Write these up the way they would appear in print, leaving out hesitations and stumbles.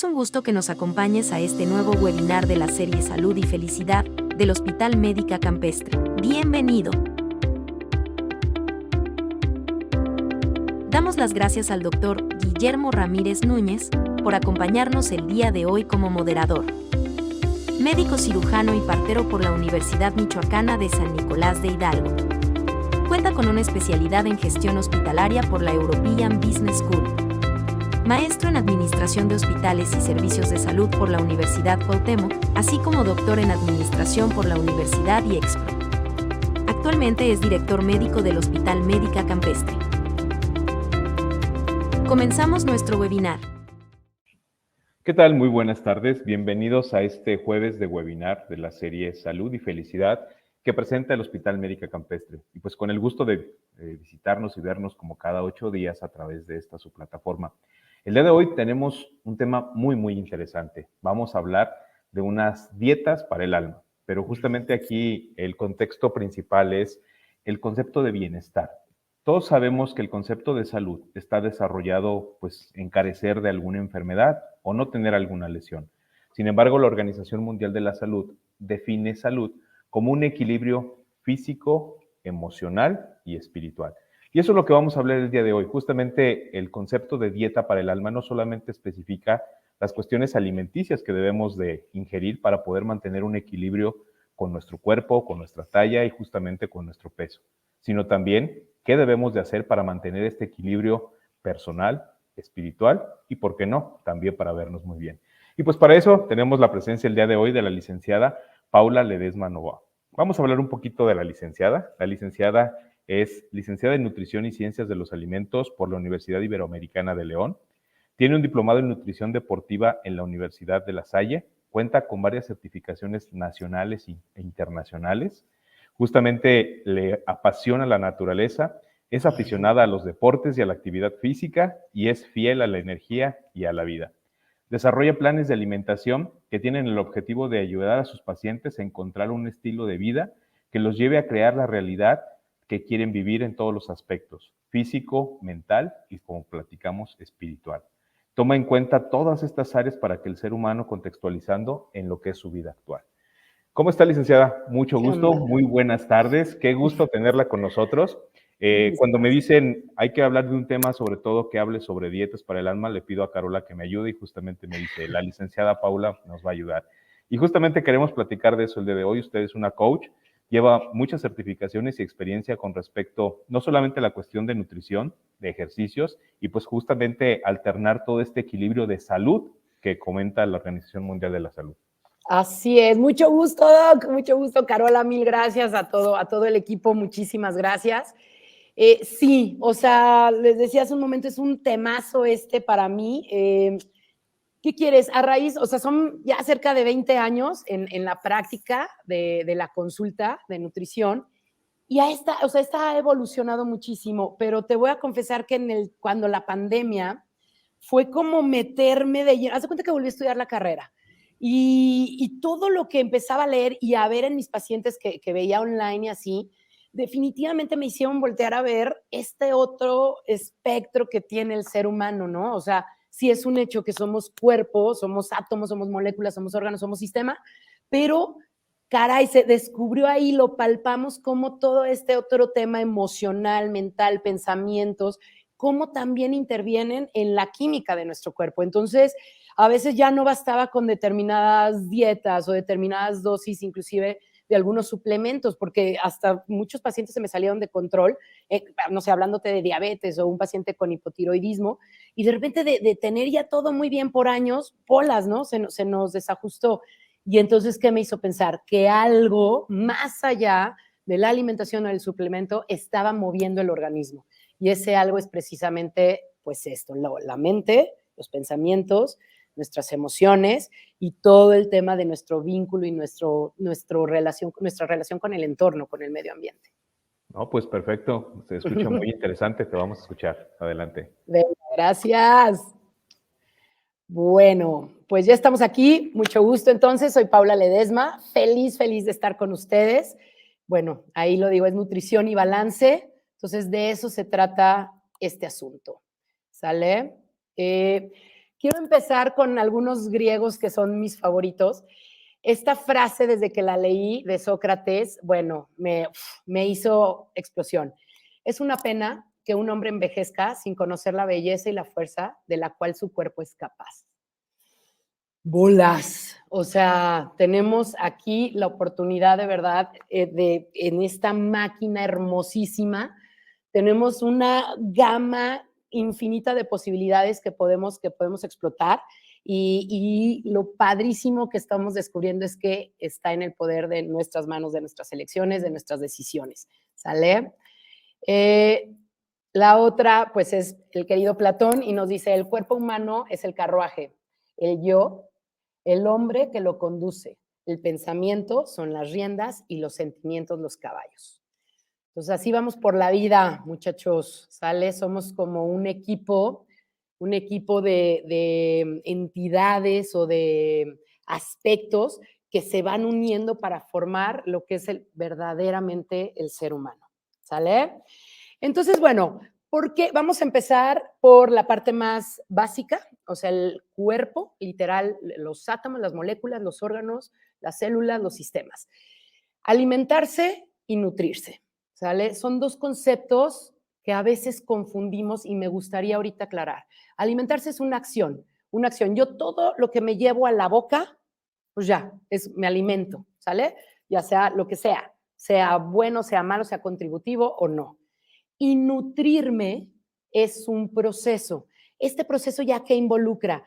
Es un gusto que nos acompañes a este nuevo webinar de la serie Salud y Felicidad del Hospital Médica Campestre. Bienvenido. Damos las gracias al Dr. Guillermo Ramírez Núñez por acompañarnos el día de hoy como moderador. Médico cirujano y partero por la Universidad Michoacana de San Nicolás de Hidalgo. Cuenta con una especialidad en gestión hospitalaria por la European Business School. Maestro en Administración de Hospitales y Servicios de Salud por la Universidad Cuauhtémoc, así como doctor en Administración por la Universidad IEXPRO. Actualmente es director médico del Hospital Médica Campestre. Comenzamos nuestro webinar. ¿Qué tal? Muy buenas tardes. Bienvenidos a este jueves de webinar de la serie Salud y Felicidad que presenta el Hospital Médica Campestre. Y pues con el gusto de visitarnos y vernos como cada 8 días a través de esta su plataforma. El día de hoy tenemos un tema muy interesante. Vamos a hablar de unas dietas para el alma, pero justamente aquí el contexto principal es el concepto de bienestar. Todos sabemos que el concepto de salud está desarrollado pues en carecer de alguna enfermedad o no tener alguna lesión. Sin embargo, la Organización Mundial de la Salud define salud como un equilibrio físico, emocional y espiritual. Y eso es lo que vamos a hablar el día de hoy. Justamente el concepto de dieta para el alma no solamente especifica las cuestiones alimenticias que debemos de ingerir para poder mantener un equilibrio con nuestro cuerpo, con nuestra talla y justamente con nuestro peso, sino también qué debemos de hacer para mantener este equilibrio personal, espiritual y, ¿por qué no?, también para vernos muy bien. Y pues para eso tenemos la presencia el día de hoy de la licenciada Paula Ledesma Novoa. Vamos a hablar un poquito de la licenciada. La licenciada es licenciada en Nutrición y Ciencias de los Alimentos por la Universidad Iberoamericana de León. Tiene un diplomado en Nutrición Deportiva en la Universidad de La Salle. Cuenta con varias certificaciones nacionales e internacionales. Justamente le apasiona la naturaleza, es aficionada a los deportes y a la actividad física y es fiel a la energía y a la vida. Desarrolla planes de alimentación que tienen el objetivo de ayudar a sus pacientes a encontrar un estilo de vida que los lleve a crear la realidad que quieren vivir en todos los aspectos, físico, mental y, como platicamos, espiritual. Toma en cuenta todas estas áreas para que el ser humano contextualizando en lo que es su vida actual. ¿Cómo está, licenciada? Mucho gusto, muy buenas tardes, qué gusto tenerla con nosotros. Cuando me dicen hay que hablar de un tema, sobre todo que hable sobre dietas para el alma, le pido a Carola que me ayude y justamente me dice, la licenciada Paula nos va a ayudar. Y justamente queremos platicar de eso el día de hoy. Usted es una coach, lleva muchas certificaciones y experiencia con respecto no solamente a la cuestión de nutrición, de ejercicios, y pues justamente alternar todo este equilibrio de salud que comenta la Organización Mundial de la Salud. Así es, mucho gusto, Doc, mucho gusto, Carola, mil gracias a todo el equipo, muchísimas gracias. Sí, o sea, les decía hace un momento, es un temazo para mí. ¿Qué quieres? A raíz, o sea, son ya cerca de 20 años en la práctica de la consulta de nutrición y esta ha evolucionado muchísimo, pero te voy a confesar que cuando la pandemia fue como meterme de lleno, haz de cuenta que volví a estudiar la carrera. Y todo lo que empezaba a leer y a ver en mis pacientes que veía online y así, definitivamente me hicieron voltear a ver este otro espectro que tiene el ser humano, ¿no? O sea, sí es un hecho que somos cuerpo, somos átomos, somos moléculas, somos órganos, somos sistema, pero caray, se descubrió ahí, lo palpamos como todo este otro tema emocional, mental, pensamientos, cómo también intervienen en la química de nuestro cuerpo. Entonces, a veces ya no bastaba con determinadas dietas o determinadas dosis, inclusive de algunos suplementos, porque hasta muchos pacientes se me salieron de control, no sé, hablándote de diabetes o un paciente con hipotiroidismo, y de repente de tener ya todo muy bien por años, polas, ¿no? Se nos desajustó. Y entonces, ¿qué me hizo pensar? Que algo más allá de la alimentación o del suplemento estaba moviendo el organismo. Y ese algo es precisamente, pues esto, la mente, los pensamientos, nuestras emociones y todo el tema de nuestro vínculo y nuestra relación con el entorno, con el medio ambiente. No, pues perfecto, se escucha muy interesante, te vamos a escuchar. Adelante. Gracias. Bueno, pues ya estamos aquí, mucho gusto entonces, soy Paula Ledesma, feliz de estar con ustedes. Bueno, ahí lo digo, es nutrición y balance, entonces de eso se trata este asunto, ¿sale? quiero empezar con algunos griegos que son mis favoritos. Esta frase, desde que la leí de Sócrates, bueno, me hizo explosión. Es una pena que un hombre envejezca sin conocer la belleza y la fuerza de la cual su cuerpo es capaz. Bolas. O sea, tenemos aquí la oportunidad de verdad en esta máquina hermosísima, tenemos una gama infinita de posibilidades que podemos explotar y lo padrísimo que estamos descubriendo es que está en el poder de nuestras manos, de nuestras elecciones, de nuestras decisiones. ¿Sale? La otra, pues, es el querido Platón y nos dice, el cuerpo humano es el carruaje, el yo, el hombre que lo conduce, el pensamiento son las riendas y los sentimientos los caballos. Entonces, así vamos por la vida, muchachos, ¿sale? Somos como un equipo de entidades o de aspectos que se van uniendo para formar lo que es verdaderamente el ser humano, ¿sale? Entonces, bueno, ¿por qué? Vamos a empezar por la parte más básica, o sea, el cuerpo, literal, los átomos, las moléculas, los órganos, las células, los sistemas. Alimentarse y nutrirse, ¿sale? Son dos conceptos que a veces confundimos y me gustaría ahorita aclarar. Alimentarse es una acción. Yo todo lo que me llevo a la boca, pues ya, me alimento, ¿sale? Ya sea lo que sea bueno, sea malo, sea contributivo o no. Y nutrirme es un proceso. Este proceso ya que involucra,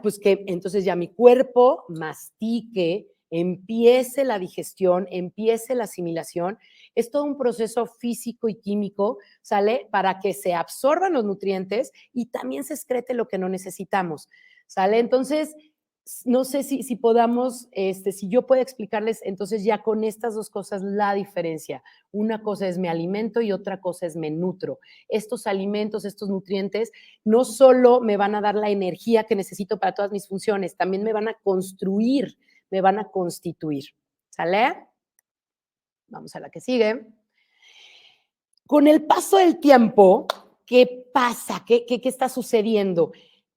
pues que entonces ya mi cuerpo mastique, empiece la digestión, empiece la asimilación. Es todo un proceso físico y químico, ¿sale? Para que se absorban los nutrientes y también se excrete lo que no necesitamos, ¿sale? Entonces, no sé si podamos, si yo puedo explicarles entonces ya con estas dos cosas la diferencia. Una cosa es me alimento y otra cosa es me nutro. Estos alimentos, estos nutrientes, no solo me van a dar la energía que necesito para todas mis funciones, también me van a construir, me van a constituir. ¿Sale? Vamos a la que sigue. Con el paso del tiempo, ¿qué pasa? ¿Qué está sucediendo?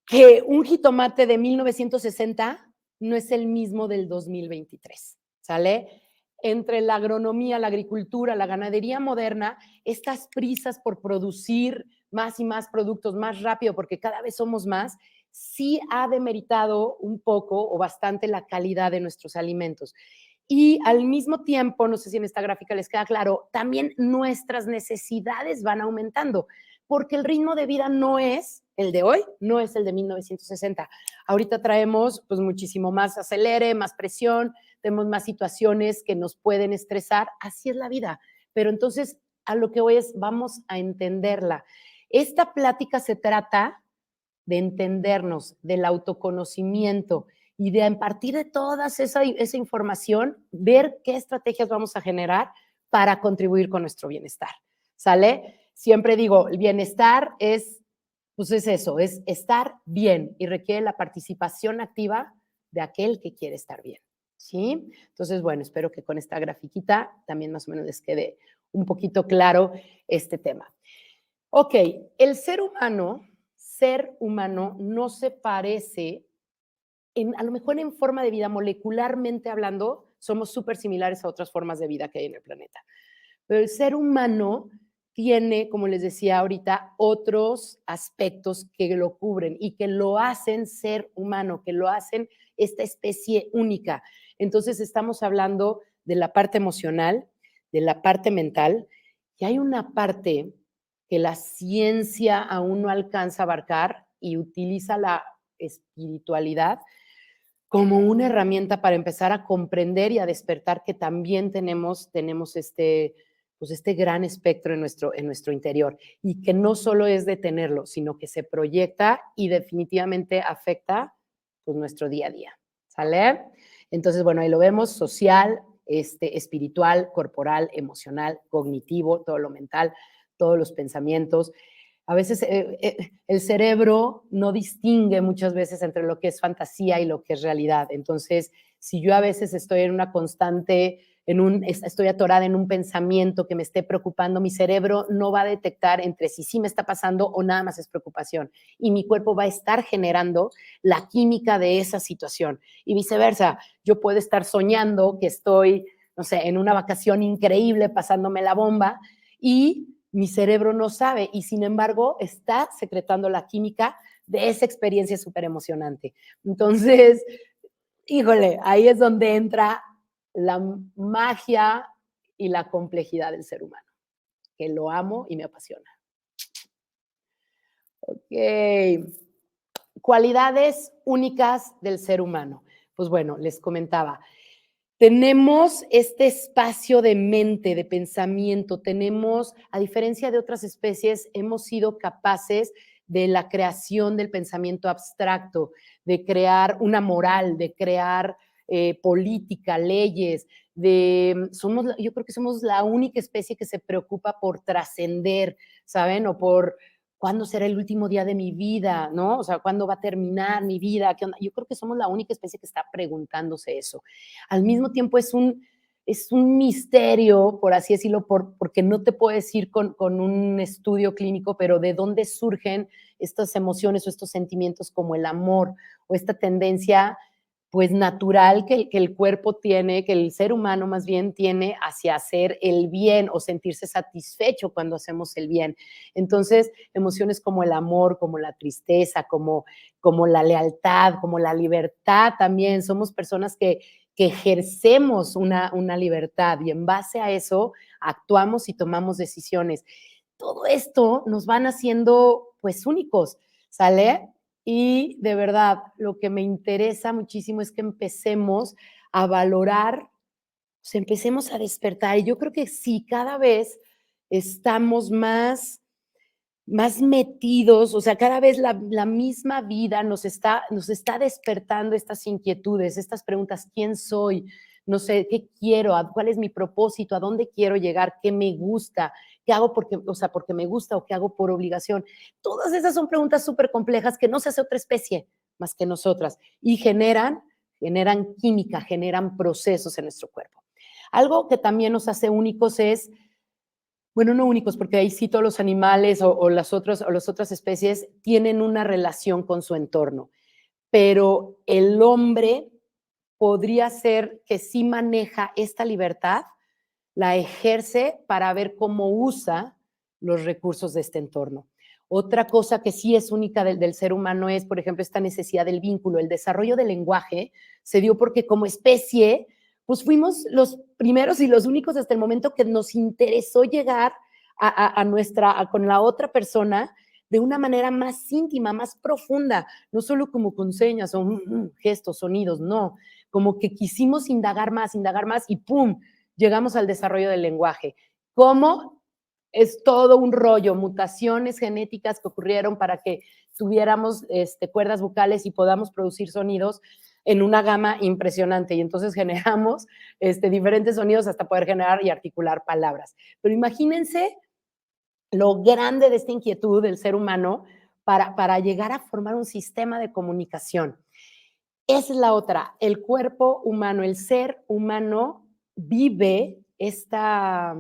Que un jitomate de 1960 no es el mismo del 2023, ¿sale? Entre la agronomía, la agricultura, la ganadería moderna, estas prisas por producir más y más productos más rápido, porque cada vez somos más, sí ha demeritado un poco o bastante la calidad de nuestros alimentos. Y al mismo tiempo, no sé si en esta gráfica les queda claro, también nuestras necesidades van aumentando, porque el ritmo de vida no es el de hoy, no es el de 1960. Ahorita traemos pues muchísimo más acelere, más presión, tenemos más situaciones que nos pueden estresar, así es la vida. Pero entonces a lo que voy es, vamos a entenderla. Esta plática se trata de entendernos, del autoconocimiento y de a partir de toda esa información, ver qué estrategias vamos a generar para contribuir con nuestro bienestar, ¿sale? Siempre digo, el bienestar pues es eso, es estar bien y requiere la participación activa de aquel que quiere estar bien, ¿sí? Entonces, bueno, espero que con esta grafiquita también más o menos les quede un poquito claro este tema. Ok, el ser humano no se parece, a lo mejor en forma de vida, molecularmente hablando, somos súper similares a otras formas de vida que hay en el planeta. Pero el ser humano tiene, como les decía ahorita, otros aspectos que lo cubren y que lo hacen ser humano, que lo hacen esta especie única. Entonces estamos hablando de la parte emocional, de la parte mental, y hay una parte que la ciencia aún no alcanza a abarcar y utiliza la espiritualidad como una herramienta para empezar a comprender y a despertar que también tenemos este gran espectro en nuestro interior y que no solo es de tenerlo, sino que se proyecta y definitivamente afecta pues, nuestro día a día, ¿sale? Entonces, bueno, ahí lo vemos, social, espiritual, corporal, emocional, cognitivo, todo lo mental, todos los pensamientos. A veces el cerebro no distingue muchas veces entre lo que es fantasía y lo que es realidad. Entonces, si yo a veces estoy en una constante estoy atorada en un pensamiento que me esté preocupando, mi cerebro no va a detectar entre si sí me está pasando o nada más es preocupación. Y mi cuerpo va a estar generando la química de esa situación. Y viceversa, yo puedo estar soñando que estoy, no sé, en una vacación increíble, pasándome la bomba, y mi cerebro no sabe, y sin embargo está secretando la química de esa experiencia súper emocionante. Entonces, híjole, ahí es donde entra la magia y la complejidad del ser humano, que lo amo y me apasiona. Ok. Cualidades únicas del ser humano. Pues bueno, les comentaba, tenemos este espacio de mente, de pensamiento, tenemos, a diferencia de otras especies, hemos sido capaces de la creación del pensamiento abstracto, de crear una moral, de crear política, leyes, yo creo que somos la única especie que se preocupa por trascender, ¿saben? O por cuándo será el último día de mi vida, ¿no? O sea, ¿cuándo va a terminar mi vida? ¿Qué onda? Yo creo que somos la única especie que está preguntándose eso. Al mismo tiempo es un misterio, por así decirlo, porque no te puedo decir con un estudio clínico, pero de dónde surgen estas emociones o estos sentimientos como el amor o esta tendencia pues natural que el cuerpo tiene, que el ser humano más bien tiene hacia hacer el bien o sentirse satisfecho cuando hacemos el bien. Entonces, emociones como el amor, como la tristeza, como la lealtad, como la libertad también. Somos personas que ejercemos una libertad y en base a eso actuamos y tomamos decisiones. Todo esto nos van haciendo pues únicos, ¿sale? Y de verdad, lo que me interesa muchísimo es que empecemos a valorar, pues empecemos a despertar. Y yo creo que sí, cada vez estamos más metidos, o sea, cada vez la misma vida nos está despertando estas inquietudes, estas preguntas: ¿quién soy? No sé, ¿qué quiero? ¿Cuál es mi propósito? ¿A dónde quiero llegar? ¿Qué me gusta? ¿Qué hago porque me gusta o qué hago por obligación? Todas esas son preguntas súper complejas que no se hace otra especie más que nosotras y generan química, generan procesos en nuestro cuerpo. Algo que también nos hace únicos es, bueno, no únicos, porque ahí sí todos los animales o las otras especies tienen una relación con su entorno, pero el hombre podría ser que sí maneja esta libertad, la ejerce para ver cómo usa los recursos de este entorno. Otra cosa que sí es única del ser humano es, por ejemplo, esta necesidad del vínculo. El desarrollo del lenguaje se dio porque como especie, pues fuimos los primeros y los únicos hasta el momento que nos interesó llegar con la otra persona de una manera más íntima, más profunda, no solo como con señas o gestos, sonidos, no, como que quisimos indagar más y ¡pum! Llegamos al desarrollo del lenguaje. ¿Cómo? Es todo un rollo, mutaciones genéticas que ocurrieron para que tuviéramos cuerdas vocales y podamos producir sonidos en una gama impresionante. Y entonces generamos diferentes sonidos hasta poder generar y articular palabras. Pero imagínense lo grande de esta inquietud del ser humano para llegar a formar un sistema de comunicación. Esa es la otra. El cuerpo humano, el ser humano vive esta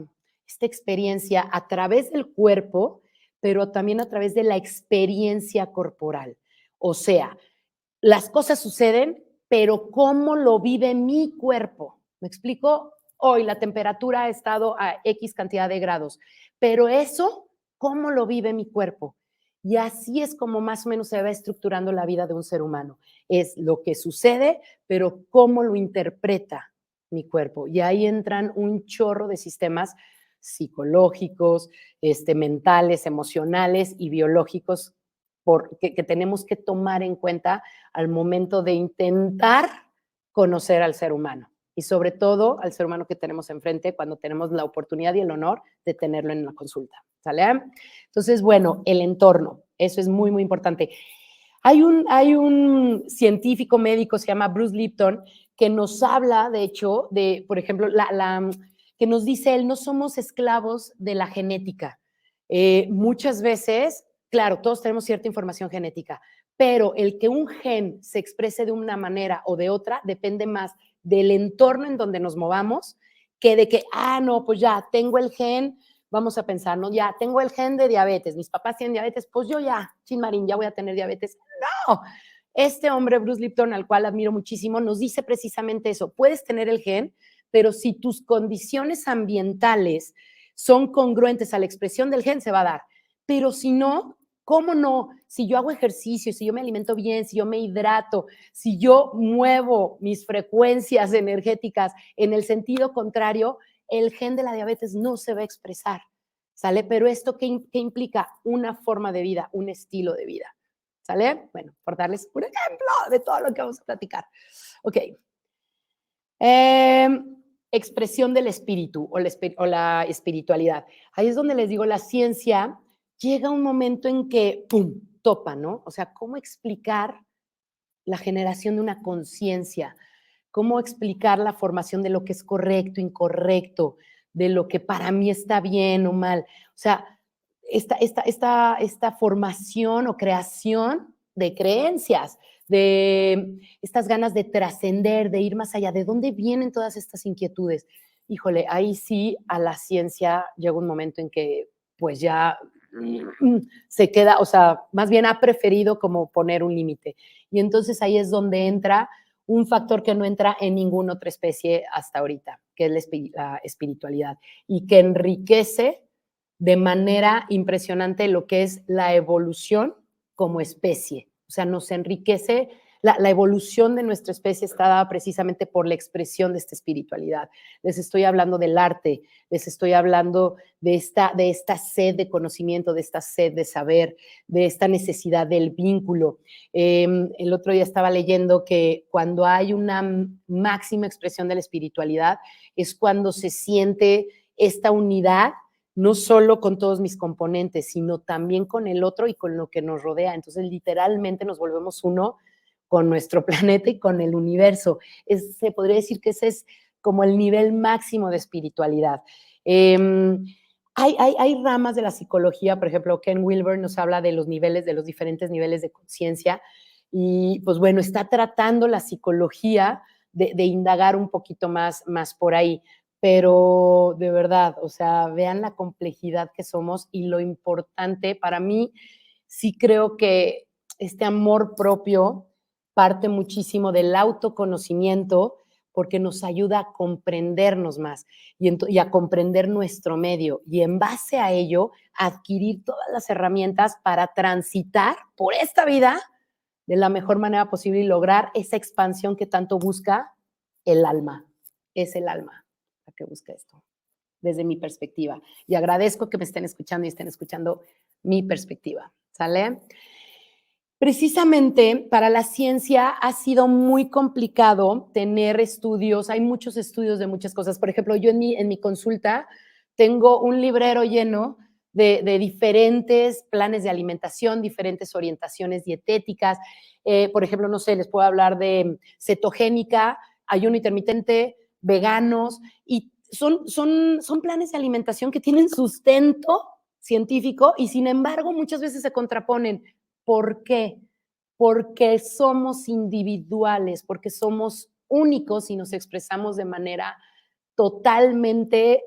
experiencia a través del cuerpo, pero también a través de la experiencia corporal. O sea, las cosas suceden, pero ¿cómo lo vive mi cuerpo? ¿Me explico? Hoy la temperatura ha estado a X cantidad de grados, pero eso, ¿cómo lo vive mi cuerpo? Y así es como más o menos se va estructurando la vida de un ser humano. Es lo que sucede, pero cómo lo interpreta mi cuerpo. Y ahí entran un chorro de sistemas psicológicos, mentales, emocionales y biológicos que tenemos que tomar en cuenta al momento de intentar conocer al ser humano y sobre todo al ser humano que tenemos enfrente cuando tenemos la oportunidad y el honor de tenerlo en la consulta. ¿Sale? Entonces, bueno, el entorno, eso es muy, muy importante. Hay un científico médico, se llama Bruce Lipton, que nos habla, de hecho, por ejemplo, que nos dice él, no somos esclavos de la genética. Muchas veces, claro, todos tenemos cierta información genética, pero el que un gen se exprese de una manera o de otra depende más del entorno en donde nos movamos que de que, no, pues ya tengo el gen, vamos a pensar, ¿no? Ya tengo el gen de diabetes, mis papás tienen diabetes, pues yo ya, chin marín, ya voy a tener diabetes. No, este hombre, Bruce Lipton, al cual admiro muchísimo, nos dice precisamente eso, puedes tener el gen, pero si tus condiciones ambientales son congruentes a la expresión del gen, se va a dar. Pero si no, ¿cómo no? Si yo hago ejercicio, si yo me alimento bien, si yo me hidrato, si yo muevo mis frecuencias energéticas en el sentido contrario, el gen de la diabetes no se va a expresar, ¿sale? Pero esto, ¿qué implica? Una forma de vida, un estilo de vida, ¿sale? Bueno, por darles un ejemplo de todo lo que vamos a platicar. Ok. Expresión del espíritu o la espiritualidad. Ahí es donde les digo, la ciencia llega un momento en que, ¡pum!, topa, ¿no? O sea, ¿cómo explicar la generación de una conciencia? ¿Cómo explicar la formación de lo que es correcto, incorrecto, de lo que para mí está bien o mal? O sea, esta formación o creación de creencias, de estas ganas de trascender, de ir más allá. ¿De dónde vienen todas estas inquietudes? Híjole, ahí sí a la ciencia llega un momento en que pues ya se queda, o sea, más bien ha preferido como poner un límite. Y entonces ahí es donde entra un factor que no entra en ninguna otra especie hasta ahorita, que es la espiritualidad, y que enriquece de manera impresionante lo que es la evolución como especie. O sea, nos enriquece, la evolución de nuestra especie está dada precisamente por la expresión de esta espiritualidad. Les estoy hablando del arte, les estoy hablando de esta sed de conocimiento, de esta sed de saber, de esta necesidad del vínculo. El otro día estaba leyendo que cuando hay una máxima expresión de la espiritualidad es cuando se siente esta unidad, no solo con todos mis componentes, sino también con el otro y con lo que nos rodea. Entonces, literalmente nos volvemos uno con nuestro planeta y con el universo. Se podría decir que ese es como el nivel máximo de espiritualidad. Hay ramas de la psicología, por ejemplo, Ken Wilber nos habla de los niveles, de los diferentes niveles de conciencia, y pues bueno, está tratando la psicología de indagar un poquito más por ahí. Pero de verdad, o sea, vean la complejidad que somos y lo importante, para mí, sí creo que este amor propio parte muchísimo del autoconocimiento porque nos ayuda a comprendernos más y a comprender nuestro medio y en base a ello adquirir todas las herramientas para transitar por esta vida de la mejor manera posible y lograr esa expansión que tanto busca el alma. Es el alma que busca esto, desde mi perspectiva. Y agradezco que me estén escuchando y estén escuchando mi perspectiva, ¿sale? Precisamente para la ciencia ha sido muy complicado tener estudios, hay muchos estudios de muchas cosas. Por ejemplo, yo en mi consulta tengo un librero lleno de diferentes planes de alimentación, diferentes orientaciones dietéticas. Por ejemplo, no sé, les puedo hablar de cetogénica, ayuno intermitente, veganos, y son planes de alimentación que tienen sustento científico y sin embargo muchas veces se contraponen. ¿Por qué? Porque somos individuales, porque somos únicos y nos expresamos de manera totalmente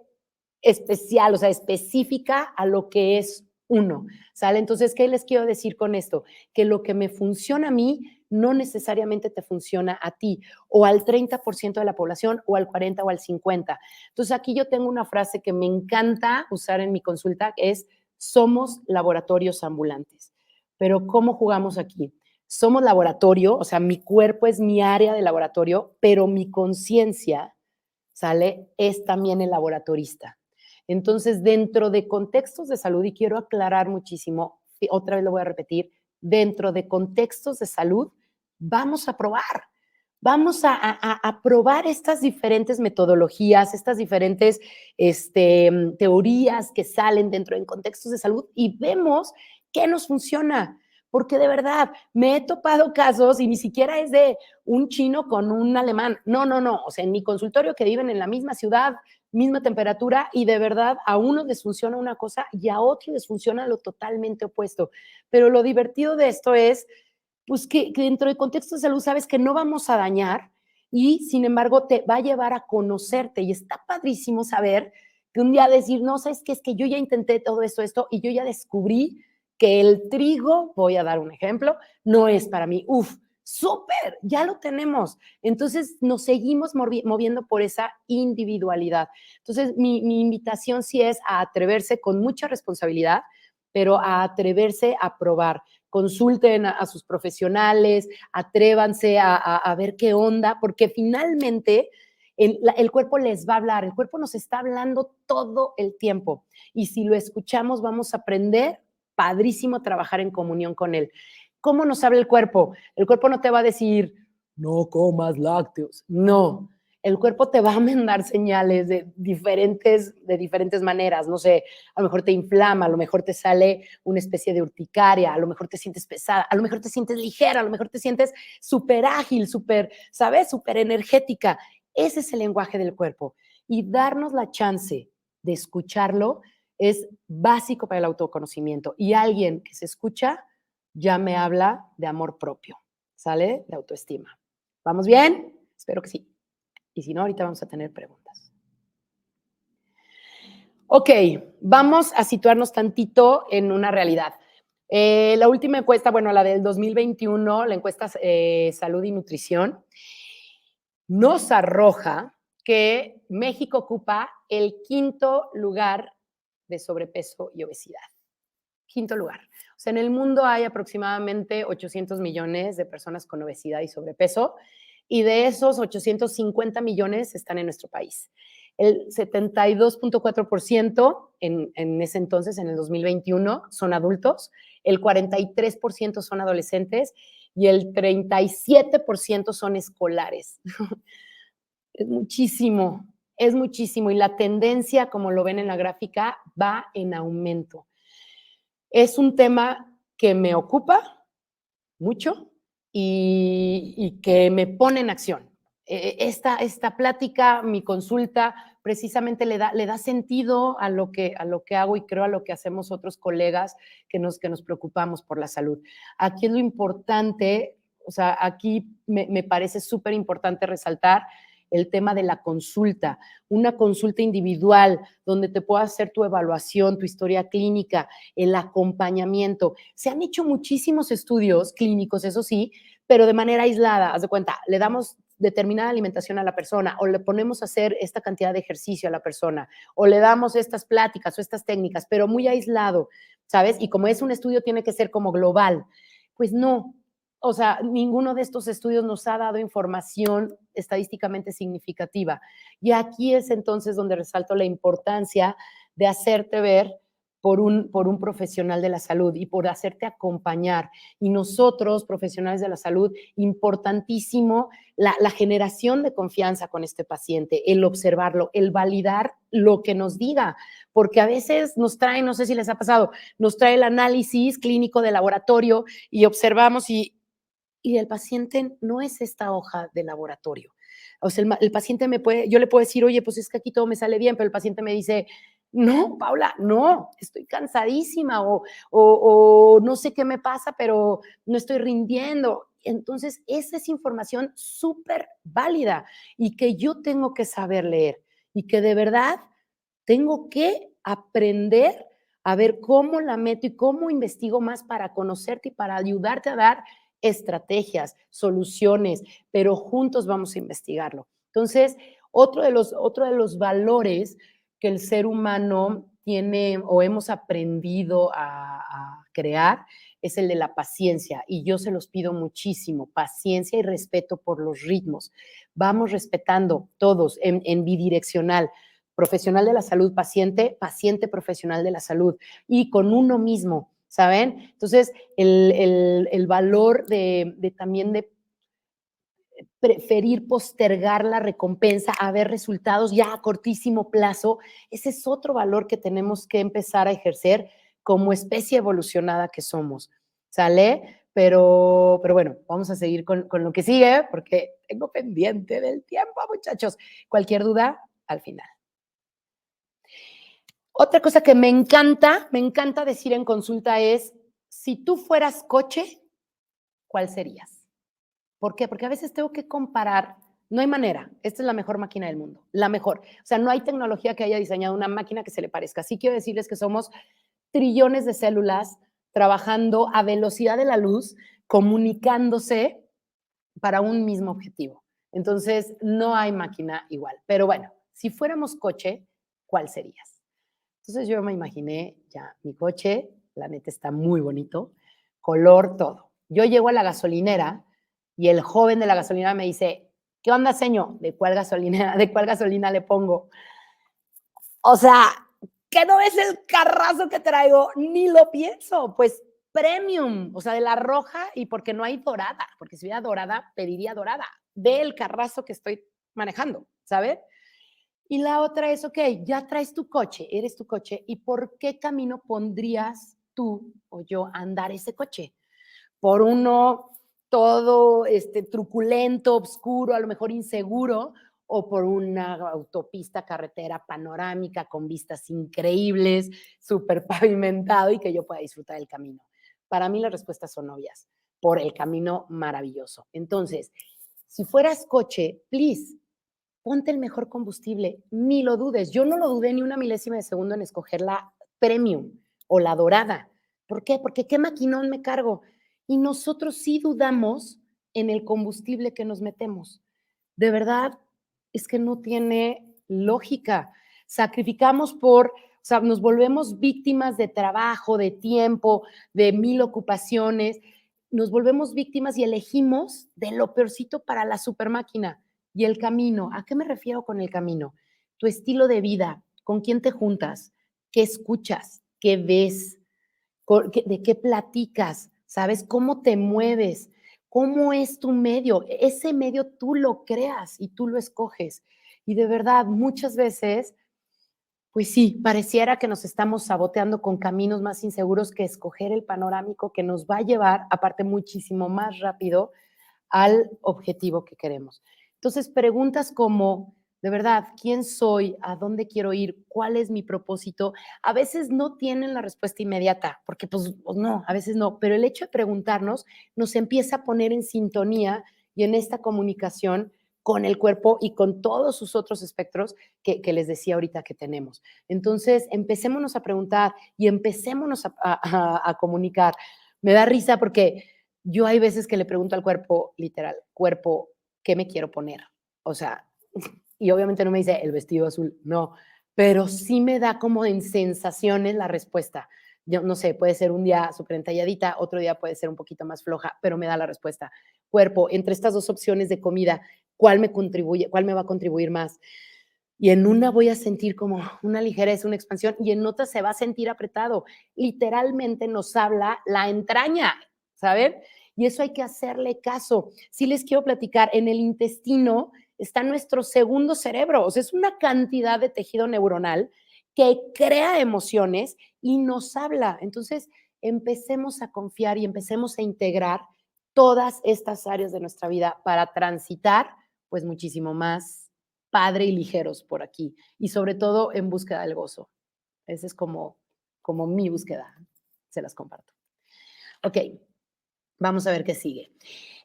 especial, o sea, específica a lo que es uno, ¿sale? Entonces, ¿qué les quiero decir con esto? Que lo que me funciona a mí no necesariamente te funciona a ti, o al 30% de la población, o al 40% o al 50%. Entonces, aquí yo tengo una frase que me encanta usar en mi consulta, que es, somos laboratorios ambulantes. Pero, ¿cómo jugamos aquí? Somos laboratorio, o sea, mi cuerpo es mi área de laboratorio, pero mi conciencia, ¿sale? Es también el laboratorista. Entonces, dentro de contextos de salud, y quiero aclarar muchísimo, otra vez lo voy a repetir, dentro de contextos de salud, vamos a probar estas diferentes metodologías, estas diferentes teorías que salen dentro de contextos de salud y vemos qué nos funciona. Porque de verdad, me he topado casos y ni siquiera es de un chino con un alemán. No. O sea, en mi consultorio que viven en la misma ciudad, misma temperatura y de verdad a uno les funciona una cosa y a otro les funciona lo totalmente opuesto. Pero lo divertido de esto es, pues que dentro de contextos de salud sabes que no vamos a dañar y sin embargo te va a llevar a conocerte y está padrísimo saber que un día decir, no, ¿sabes qué? Es que yo ya intenté todo esto y yo ya descubrí que el trigo, voy a dar un ejemplo, no es para mí. Uf, súper, ya lo tenemos. Entonces nos seguimos moviendo por esa individualidad. Entonces mi invitación sí es a atreverse con mucha responsabilidad, pero a atreverse a probar. Consulten a sus profesionales, atrévanse a ver qué onda, porque finalmente el cuerpo les va a hablar, el cuerpo nos está hablando todo el tiempo y si lo escuchamos vamos a aprender padrísimo trabajar en comunión con él. ¿Cómo nos habla el cuerpo? El cuerpo no te va a decir, no comas lácteos, no. El cuerpo te va a mandar señales de diferentes maneras, no sé, a lo mejor te inflama, a lo mejor te sale una especie de urticaria, a lo mejor te sientes pesada, a lo mejor te sientes ligera, a lo mejor te sientes súper ágil, súper, ¿sabes? Súper energética. Ese es el lenguaje del cuerpo. Y darnos la chance de escucharlo es básico para el autoconocimiento. Y alguien que se escucha ya me habla de amor propio, ¿sale? De autoestima. ¿Vamos bien? Espero que sí. Y si no, ahorita vamos a tener preguntas. Ok, vamos a situarnos tantito en una realidad. La última encuesta, bueno, la del 2021, la encuesta Salud y Nutrición, nos arroja que México ocupa el 5º lugar de sobrepeso y obesidad. 5º lugar. O sea, en el mundo hay aproximadamente 800 millones de personas con obesidad y sobrepeso, y de esos 850 millones están en nuestro país. El 72.4% en ese entonces, en el 2021, son adultos, el 43% son adolescentes y el 37% son escolares. Es muchísimo, es muchísimo. Y la tendencia, como lo ven en la gráfica, va en aumento. Es un tema que me ocupa mucho y que me pone en acción. Esta plática, mi consulta, precisamente le da sentido a lo que hago y creo a lo que hacemos otros colegas que nos preocupamos por la salud. Aquí es lo importante, o sea, aquí me parece súper importante resaltar el tema de la consulta, una consulta individual donde te pueda hacer tu evaluación, tu historia clínica, el acompañamiento. Se han hecho muchísimos estudios clínicos, eso sí, pero de manera aislada. Haz de cuenta, le damos determinada alimentación a la persona o le ponemos a hacer esta cantidad de ejercicio a la persona o le damos estas pláticas o estas técnicas, pero muy aislado, ¿sabes? Y como es un estudio, tiene que ser como global. Pues no. O sea, ninguno de estos estudios nos ha dado información estadísticamente significativa. Y aquí es entonces donde resalto la importancia de hacerte ver por un profesional de la salud y por hacerte acompañar. Y nosotros, profesionales de la salud, importantísimo la generación de confianza con este paciente, el observarlo, el validar lo que nos diga, porque a veces nos trae, no sé si les ha pasado, nos trae el análisis clínico de laboratorio y observamos y el paciente no es esta hoja de laboratorio. O sea, el paciente yo le puedo decir, oye, pues es que aquí todo me sale bien, pero el paciente me dice, no, Paula, no, estoy cansadísima o no sé qué me pasa, pero no estoy rindiendo. Entonces, esa es información súper válida y que yo tengo que saber leer y que de verdad tengo que aprender a ver cómo la meto y cómo investigo más para conocerte y para ayudarte a dar estrategias, soluciones, pero juntos vamos a investigarlo. Entonces, otro de los valores que el ser humano tiene o hemos aprendido a crear es el de la paciencia y yo se los pido muchísimo, paciencia y respeto por los ritmos. Vamos respetando todos en bidireccional, profesional de la salud, paciente, paciente profesional de la salud y con uno mismo. ¿Saben? Entonces, el valor de también de preferir postergar la recompensa a ver resultados ya a cortísimo plazo, ese es otro valor que tenemos que empezar a ejercer como especie evolucionada que somos, ¿sale? Pero bueno, vamos a seguir con lo que sigue porque tengo pendiente del tiempo, muchachos. Cualquier duda, al final. Otra cosa que me encanta decir en consulta es, si tú fueras coche, ¿cuál serías? ¿Por qué? Porque a veces tengo que comparar No hay manera. Esta es la mejor máquina del mundo, la mejor. O sea, no hay tecnología que haya diseñado una máquina que se le parezca. Sí quiero decirles que somos trillones de células trabajando a velocidad de la luz, comunicándose para un mismo objetivo. Entonces, no hay máquina igual. Pero bueno, si fuéramos coche, ¿cuál serías? Entonces yo me imaginé ya mi coche, la neta está muy bonito, color, todo. Yo llego a la gasolinera y el joven de la gasolinera me dice, ¿qué onda, señor? ¿De cuál gasolina le pongo? O sea, ¿qué no ves el carrazo que traigo? Ni lo pienso. Pues premium, o sea, de la roja y porque no hay dorada, porque si hubiera dorada, pediría dorada. Ve el carrazo que estoy manejando, ¿sabes? Y la otra es, ok, ya traes tu coche, eres tu coche, ¿y por qué camino pondrías tú o yo a andar ese coche? Por uno todo truculento, oscuro, a lo mejor inseguro, o por una autopista, carretera panorámica con vistas increíbles, súper pavimentado y que yo pueda disfrutar del camino. Para mí las respuestas son obvias, por el camino maravilloso. Entonces, si fueras coche, please, ponte el mejor combustible, ni lo dudes. Yo no lo dudé ni una milésima de segundo en escoger la premium o la dorada. ¿Por qué? Porque qué maquinón me cargo. Y nosotros sí dudamos en el combustible que nos metemos. De verdad, es que no tiene lógica. Sacrificamos o sea, nos volvemos víctimas de trabajo, de tiempo, de 1000 ocupaciones. Nos volvemos víctimas y elegimos de lo peorcito para la supermáquina. Y el camino, ¿a qué me refiero con el camino? Tu estilo de vida, con quién te juntas, qué escuchas, qué ves, de qué platicas, ¿sabes? ¿Cómo te mueves? ¿Cómo es tu medio? Ese medio tú lo creas y tú lo escoges. Y de verdad, muchas veces, pues sí, pareciera que nos estamos saboteando con caminos más inseguros que escoger el panorámico que nos va a llevar, aparte, muchísimo más rápido al objetivo que queremos. Entonces, preguntas como, de verdad, ¿quién soy? ¿A dónde quiero ir? ¿Cuál es mi propósito? A veces no tienen la respuesta inmediata, porque pues no, a veces no, pero el hecho de preguntarnos nos empieza a poner en sintonía y en esta comunicación con el cuerpo y con todos sus otros espectros que les decía ahorita que tenemos. Entonces, empecémonos a preguntar y empecémonos a comunicar. Me da risa porque yo hay veces que le pregunto al cuerpo, literal, cuerpo, ¿qué me quiero poner? O sea, y obviamente no me dice el vestido azul, no, pero sí me da como en sensaciones la respuesta. Yo no sé, puede ser un día súper entalladita, otro día puede ser un poquito más floja, pero me da la respuesta. Cuerpo, entre estas dos opciones de comida, ¿cuál me contribuye, cuál me va a contribuir más? Y en una voy a sentir como una ligereza, una expansión, y en otra se va a sentir apretado. Literalmente nos habla la entraña, ¿saben? Y eso hay que hacerle caso. Sí les quiero platicar, en el intestino está nuestro segundo cerebro, o sea, es una cantidad de tejido neuronal que crea emociones y nos habla. Entonces, empecemos a confiar y empecemos a integrar todas estas áreas de nuestra vida para transitar, pues, muchísimo más padre y ligeros por aquí. Y sobre todo en búsqueda del gozo. Esa es como mi búsqueda. Se las comparto. Ok, vamos a ver qué sigue.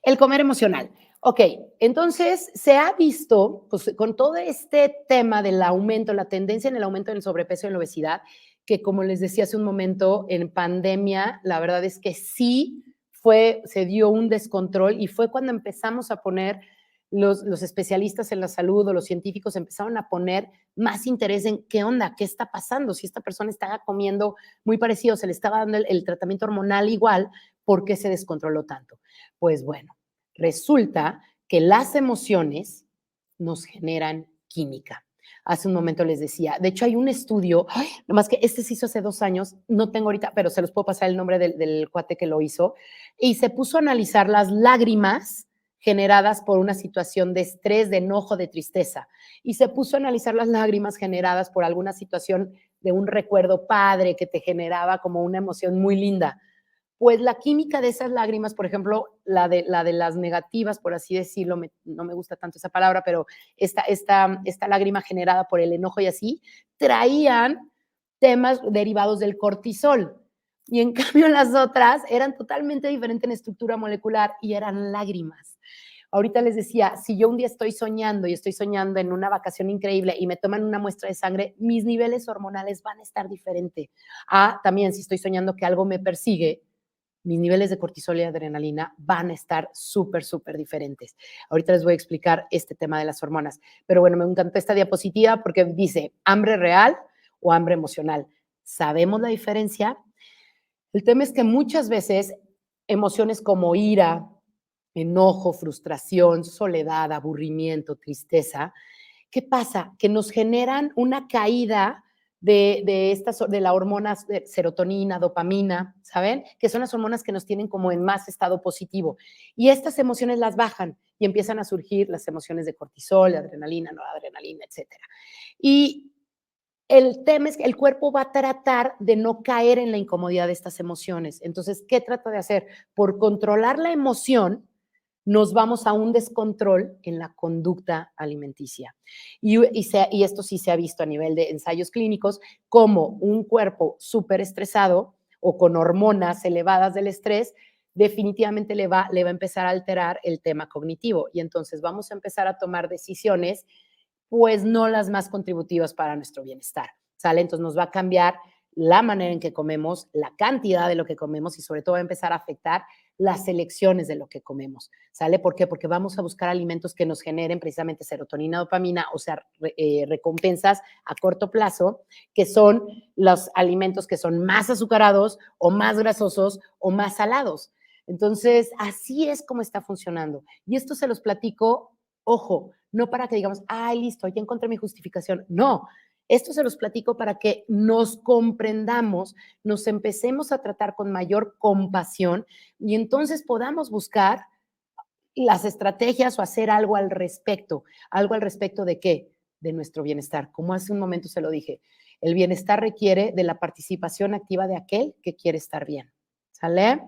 El comer emocional. Ok, entonces se ha visto, pues con todo este tema del aumento, la tendencia en el aumento del sobrepeso y en la obesidad, que como les decía hace un momento, en pandemia, la verdad es que sí se dio un descontrol y fue cuando empezamos a poner los especialistas en la salud o los científicos empezaron a poner más interés en qué onda, qué está pasando, si esta persona estaba comiendo muy parecido, se le estaba dando el tratamiento hormonal igual, ¿por qué se descontroló tanto? Pues bueno, resulta que las emociones nos generan química. Hace un momento les decía, de hecho hay un estudio, nomás que este se hizo hace 2 años, no tengo ahorita, pero se los puedo pasar el nombre del cuate que lo hizo, y se puso a analizar las lágrimas generadas por una situación de estrés, de enojo, de tristeza, y se puso a analizar las lágrimas generadas por alguna situación de un recuerdo padre que te generaba como una emoción muy linda. Pues la química de esas lágrimas, por ejemplo, la de las negativas, por así decirlo, no me gusta tanto esa palabra, pero esta lágrima generada por el enojo y así, traían temas derivados del cortisol. Y en cambio las otras eran totalmente diferentes en estructura molecular y eran lágrimas. Ahorita les decía, si yo un día estoy soñando y estoy soñando en una vacación increíble y me toman una muestra de sangre, mis niveles hormonales van a estar diferentes. También si estoy soñando que algo me persigue, mis niveles de cortisol y adrenalina van a estar súper, súper diferentes. Ahorita les voy a explicar este tema de las hormonas. Pero bueno, me encantó esta diapositiva porque dice hambre real o hambre emocional. ¿Sabemos la diferencia? El tema es que muchas veces emociones como ira, enojo, frustración, soledad, aburrimiento, tristeza, ¿qué pasa? Que nos generan una caída de la hormona serotonina, dopamina, ¿saben? Que son las hormonas que nos tienen como en más estado positivo. Y estas emociones las bajan y empiezan a surgir las emociones de cortisol, de adrenalina, noradrenalina, etcétera. Y el tema es que el cuerpo va a tratar de no caer en la incomodidad de estas emociones. Entonces, ¿qué trata de hacer? Por controlar la emoción, nos vamos a un descontrol en la conducta alimenticia. Y esto sí se ha visto a nivel de ensayos clínicos, como un cuerpo súper estresado o con hormonas elevadas del estrés, definitivamente le va a empezar a alterar el tema cognitivo. Y entonces vamos a empezar a tomar decisiones, pues no las más contributivas para nuestro bienestar, ¿sale? Entonces nos va a cambiar la manera en que comemos, la cantidad de lo que comemos y sobre todo va a empezar a afectar las elecciones de lo que comemos, ¿sale? ¿Por qué? Porque vamos a buscar alimentos que nos generen precisamente serotonina, dopamina, o sea, recompensas a corto plazo, que son los alimentos que son más azucarados o más grasosos o más salados. Entonces, así es como está funcionando. Y esto se los platico, ojo, no para que digamos, ay, listo, ya encontré mi justificación. No, esto se los platico para que nos comprendamos, nos empecemos a tratar con mayor compasión y entonces podamos buscar las estrategias o hacer algo al respecto. ¿Algo al respecto de qué? De nuestro bienestar. Como hace un momento se lo dije, el bienestar requiere de la participación activa de aquel que quiere estar bien. ¿Sale?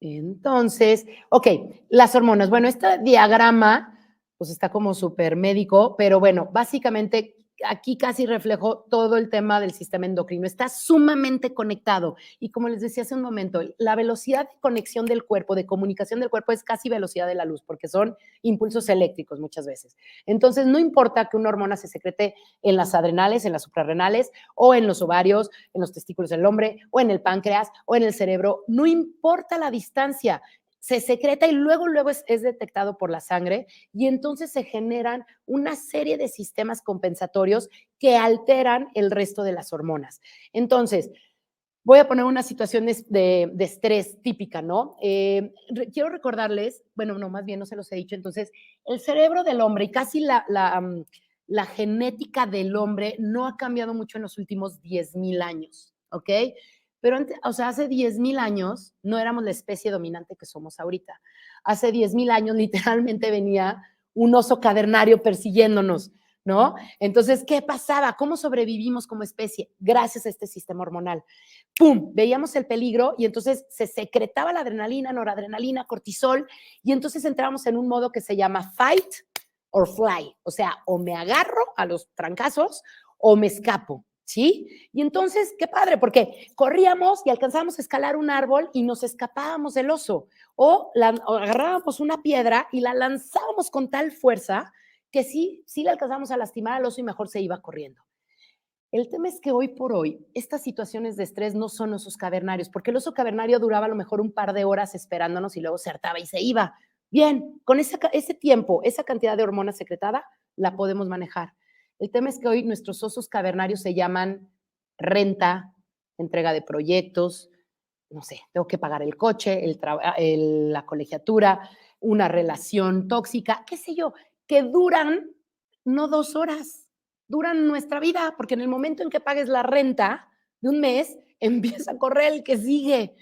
Entonces, ok, las hormonas. Bueno, este diagrama pues está como súper médico, pero bueno, básicamente aquí casi reflejo todo el tema del sistema endocrino. Está sumamente conectado y como les decía hace un momento, la velocidad de conexión del cuerpo, de comunicación del cuerpo es casi velocidad de la luz porque son impulsos eléctricos muchas veces. Entonces, no importa que una hormona se secrete en las adrenales, en las suprarrenales o en los ovarios, en los testículos del hombre o en el páncreas o en el cerebro, no importa la distancia, se secreta y luego es detectado por la sangre y entonces se generan una serie de sistemas compensatorios que alteran el resto de las hormonas. Entonces, voy a poner una situación de estrés típica, ¿no? Quiero recordarles, bueno, no, más bien no se los he dicho, entonces, el cerebro del hombre y casi la genética del hombre no ha cambiado mucho en los últimos 10,000 años, ¿ok? Pero antes, o sea, hace 10,000 años no éramos la especie dominante que somos ahorita. Hace 10,000 años literalmente venía un oso cavernario persiguiéndonos, ¿no? Entonces, ¿qué pasaba? ¿Cómo sobrevivimos como especie? Gracias a este sistema hormonal. ¡Pum! Veíamos el peligro y entonces se secretaba la adrenalina, noradrenalina, cortisol y entonces entrábamos en un modo que se llama fight or fly. O sea, o me agarro a los trancazos o me escapo. ¿Sí? Y entonces, qué padre, porque corríamos y alcanzábamos a escalar un árbol y nos escapábamos del oso, o agarrábamos una piedra y la lanzábamos con tal fuerza que sí le alcanzábamos a lastimar al oso y mejor se iba corriendo. El tema es que hoy por hoy, estas situaciones de estrés no son osos cavernarios, porque el oso cavernario duraba a lo mejor un par de horas esperándonos y luego se hartaba y se iba. Bien, con ese tiempo, esa cantidad de hormona secretada, la podemos manejar. El tema es que hoy nuestros osos cavernarios se llaman renta, entrega de proyectos, no sé, tengo que pagar el coche, la colegiatura, una relación tóxica, qué sé yo, que duran no 2 horas, duran nuestra vida, porque en el momento en que pagues la renta de un mes, empieza a correr el que sigue.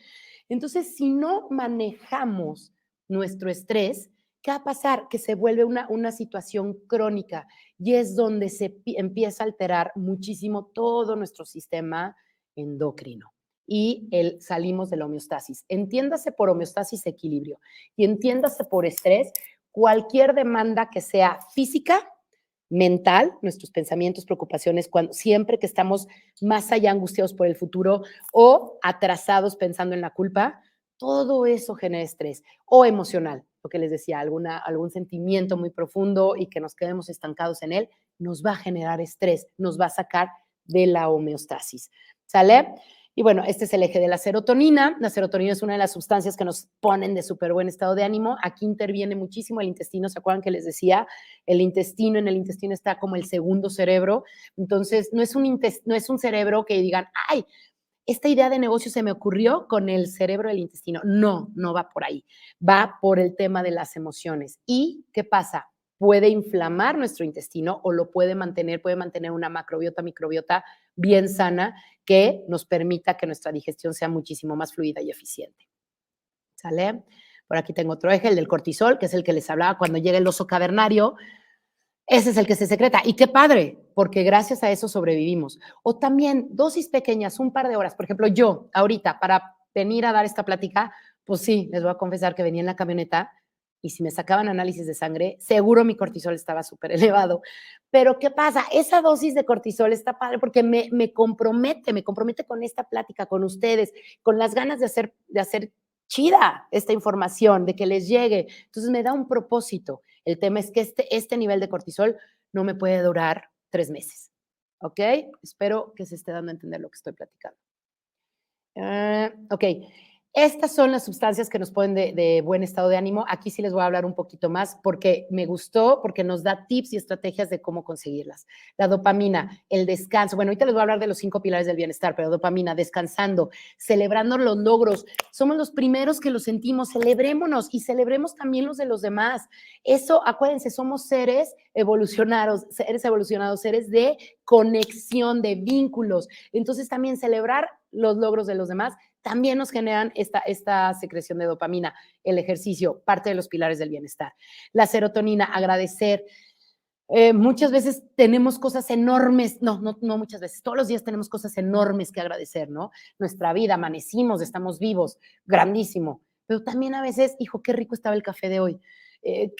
Entonces, si no manejamos nuestro estrés, ¿qué va a pasar? Que se vuelve una situación crónica y es donde se empieza a alterar muchísimo todo nuestro sistema endocrino y salimos de la homeostasis. Entiéndase por homeostasis equilibrio y entiéndase por estrés cualquier demanda que sea física, mental, nuestros pensamientos, preocupaciones, siempre que estamos más allá angustiados por el futuro o atrasados pensando en la culpa, todo eso genera estrés o emocional. lo que les decía, algún sentimiento muy profundo y que nos quedemos estancados en él, nos va a generar estrés, nos va a sacar de la homeostasis, ¿sale? Y bueno, este es el eje de la serotonina. La serotonina es una de las sustancias que nos ponen de súper buen estado de ánimo. Aquí interviene muchísimo el intestino. ¿Se acuerdan que les decía? En el intestino está como el segundo cerebro. Entonces, no es un cerebro que digan, ay, esta idea de negocio se me ocurrió con el cerebro del intestino. No, no va por ahí. Va por el tema de las emociones. ¿Y qué pasa? Puede inflamar nuestro intestino o lo puede mantener una microbiota bien sana que nos permita que nuestra digestión sea muchísimo más fluida y eficiente. ¿Sale? Por aquí tengo otro eje, el del cortisol, que es el que les hablaba cuando llega el oso cavernario. Ese es el que se secreta. Y qué padre, porque gracias a eso sobrevivimos. O también dosis pequeñas, un par de horas. Por ejemplo, yo ahorita para venir a dar esta plática, pues sí, les voy a confesar que venía en la camioneta y si me sacaban análisis de sangre, seguro mi cortisol estaba súper elevado. Pero ¿qué pasa? Esa dosis de cortisol está padre porque me compromete con esta plática, con ustedes, con las ganas de hacer chida esta información, de que les llegue. Entonces me da un propósito. El tema es que este nivel de cortisol no me puede durar 3 meses. ¿Ok? Espero que se esté dando a entender lo que estoy platicando. Ok. Estas son las sustancias que nos ponen de buen estado de ánimo. Aquí sí les voy a hablar un poquito más porque me gustó, porque nos da tips y estrategias de cómo conseguirlas. La dopamina, el descanso. Bueno, ahorita les voy a hablar de los 5 pilares del bienestar, pero dopamina, descansando, celebrando los logros. Somos los primeros que los sentimos. Celebrémonos y celebremos también los de los demás. Eso, acuérdense, somos seres evolucionados, seres de conexión, de vínculos. Entonces también celebrar los logros de los demás también nos generan esta secreción de dopamina. El ejercicio, parte de los pilares del bienestar. La serotonina, agradecer. Muchas veces tenemos cosas enormes, no muchas veces, todos los días tenemos cosas enormes que agradecer, ¿no? Nuestra vida, amanecimos, estamos vivos, grandísimo. Pero también a veces, hijo, qué rico estaba el café de hoy.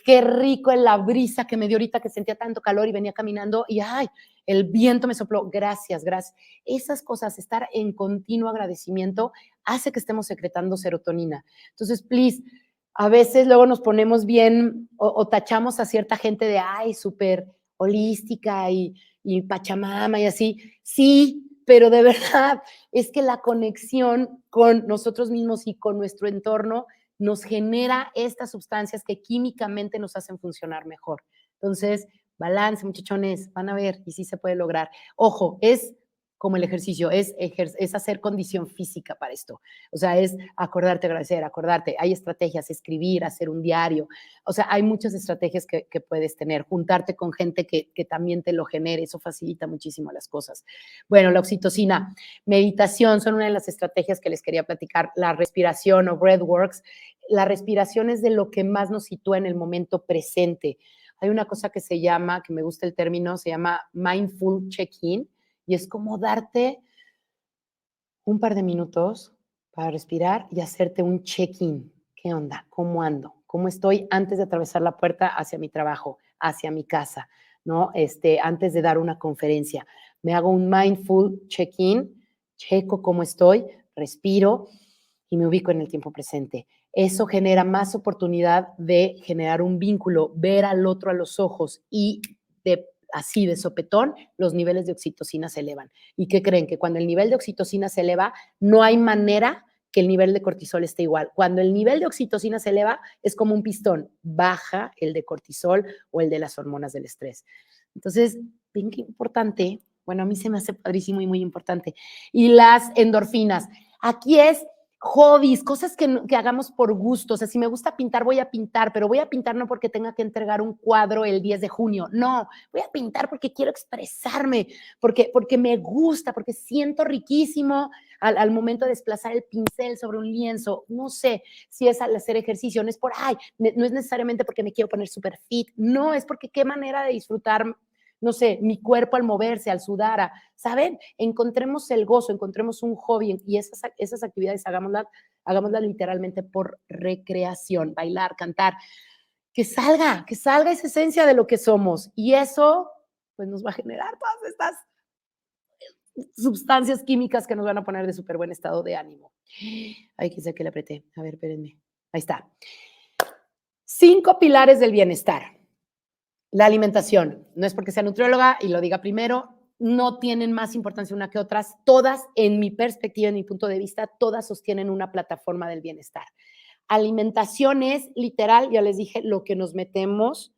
Qué rico en la brisa que me dio ahorita que sentía tanto calor y venía caminando y ¡ay! El viento me sopló. Gracias, gracias. Esas cosas, estar en continuo agradecimiento, hace que estemos secretando serotonina. Entonces, please, a veces luego nos ponemos bien o tachamos a cierta gente de, ay, súper holística y pachamama y así. Sí, pero de verdad es que la conexión con nosotros mismos y con nuestro entorno nos genera estas sustancias que químicamente nos hacen funcionar mejor. Entonces, balance, muchachones, van a ver y sí se puede lograr. Ojo, es como el ejercicio, es hacer condición física para esto. O sea, es acordarte, agradecer, acordarte. Hay estrategias, escribir, hacer un diario. O sea, hay muchas estrategias que puedes tener. Juntarte con gente que también te lo genere, eso facilita muchísimo las cosas. Bueno, la oxitocina, meditación, son una de las estrategias que les quería platicar. La respiración o breathworks. La respiración es de lo que más nos sitúa en el momento presente. Hay una cosa que se llama, que me gusta el término, se llama mindful check-in, y es como darte un par de minutos para respirar y hacerte un check-in. ¿Qué onda? ¿Cómo ando? ¿Cómo estoy antes de atravesar la puerta hacia mi trabajo, hacia mi casa? ¿No? Antes de dar una conferencia. Me hago un mindful check-in, checo cómo estoy, respiro y me ubico en el tiempo presente. Eso genera más oportunidad de generar un vínculo, ver al otro a los ojos y así de sopetón, los niveles de oxitocina se elevan. ¿Y qué creen? Que cuando el nivel de oxitocina se eleva, no hay manera que el nivel de cortisol esté igual. Cuando el nivel de oxitocina se eleva, es como un pistón, baja el de cortisol o el de las hormonas del estrés. Entonces, ven qué importante, bueno, a mí se me hace padrísimo y muy importante. Y las endorfinas, aquí es hobbies, cosas que hagamos por gusto. O sea, si me gusta pintar, voy a pintar, pero voy a pintar no porque tenga que entregar un cuadro el 10 de junio. No, voy a pintar porque quiero expresarme, porque me gusta, porque siento riquísimo al momento de desplazar el pincel sobre un lienzo. No sé si es al hacer ejercicio, no es por, no es necesariamente porque me quiero poner súper fit. No, es porque qué manera de disfrutar, no sé, mi cuerpo al moverse, al sudar, ¿saben? Encontremos el gozo, encontremos un hobby y esas actividades hagámoslas literalmente por recreación, bailar, cantar, que salga esa esencia de lo que somos y eso pues nos va a generar todas estas sustancias químicas que nos van a poner de súper buen estado de ánimo. Ay, quise que le apreté. A ver, espérenme. Ahí está. 5 pilares del bienestar. La alimentación. No es porque sea nutrióloga y lo diga primero, no tienen más importancia una que otras. Todas, en mi perspectiva, en mi punto de vista, todas sostienen una plataforma del bienestar. Alimentación es literal, ya les dije, lo que nos metemos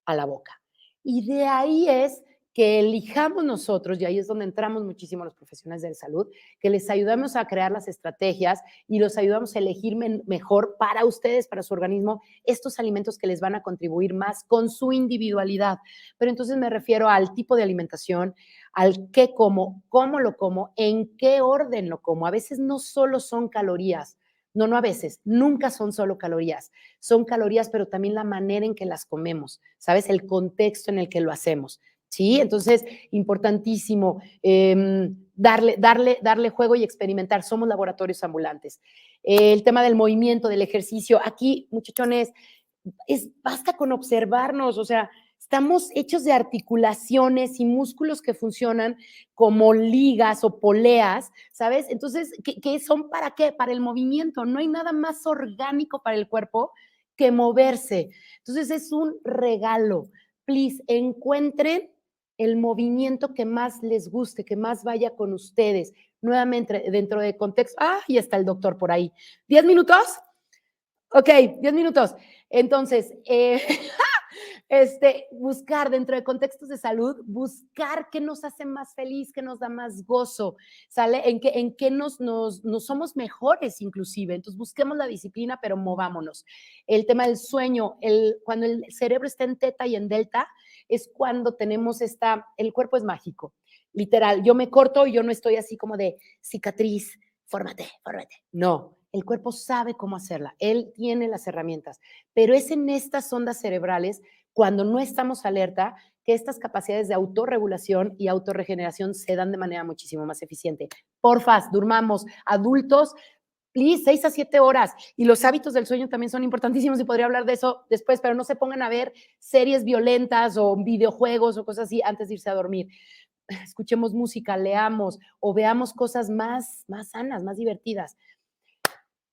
a la boca. Y de ahí es que elijamos nosotros, y ahí es donde entramos muchísimo los profesionales de salud, que les ayudamos a crear las estrategias y los ayudamos a elegir mejor para ustedes, para su organismo, estos alimentos que les van a contribuir más con su individualidad. Pero entonces me refiero al tipo de alimentación, al qué como, cómo lo como, en qué orden lo como. A veces no solo son calorías, no a veces, nunca son solo calorías. Son calorías, pero también la manera en que las comemos, ¿sabes? El contexto en el que lo hacemos, ¿sí? Entonces, importantísimo darle juego y experimentar. Somos laboratorios ambulantes. El tema del movimiento, del ejercicio. Aquí, muchachones, basta con observarnos, o sea, estamos hechos de articulaciones y músculos que funcionan como ligas o poleas, ¿sabes? Entonces, ¿qué son para qué? Para el movimiento. No hay nada más orgánico para el cuerpo que moverse. Entonces, es un regalo. Please, encuentren el movimiento que más les guste, que más vaya con ustedes. Nuevamente, dentro de contexto. Ah, y está el doctor por ahí. ¿10 minutos? Ok, 10 minutos. Entonces, buscar dentro de contextos de salud, buscar qué nos hace más feliz, qué nos da más gozo, ¿sale? En qué nos somos mejores inclusive. Entonces, busquemos la disciplina, pero movámonos. El tema del sueño, cuando el cerebro está en teta y en delta, es cuando tenemos el cuerpo es mágico. Literal, yo me corto y yo no estoy así como de cicatriz, fórmate. No, el cuerpo sabe cómo hacerla, él tiene las herramientas, pero es en estas ondas cerebrales, cuando no estamos alerta, que estas capacidades de autorregulación y autorregeneración se dan de manera muchísimo más eficiente. Porfas, durmamos, adultos, please, 6 a 7 horas. Y los hábitos del sueño también son importantísimos y podría hablar de eso después, pero no se pongan a ver series violentas o videojuegos o cosas así antes de irse a dormir. Escuchemos música, leamos o veamos cosas más sanas, más divertidas.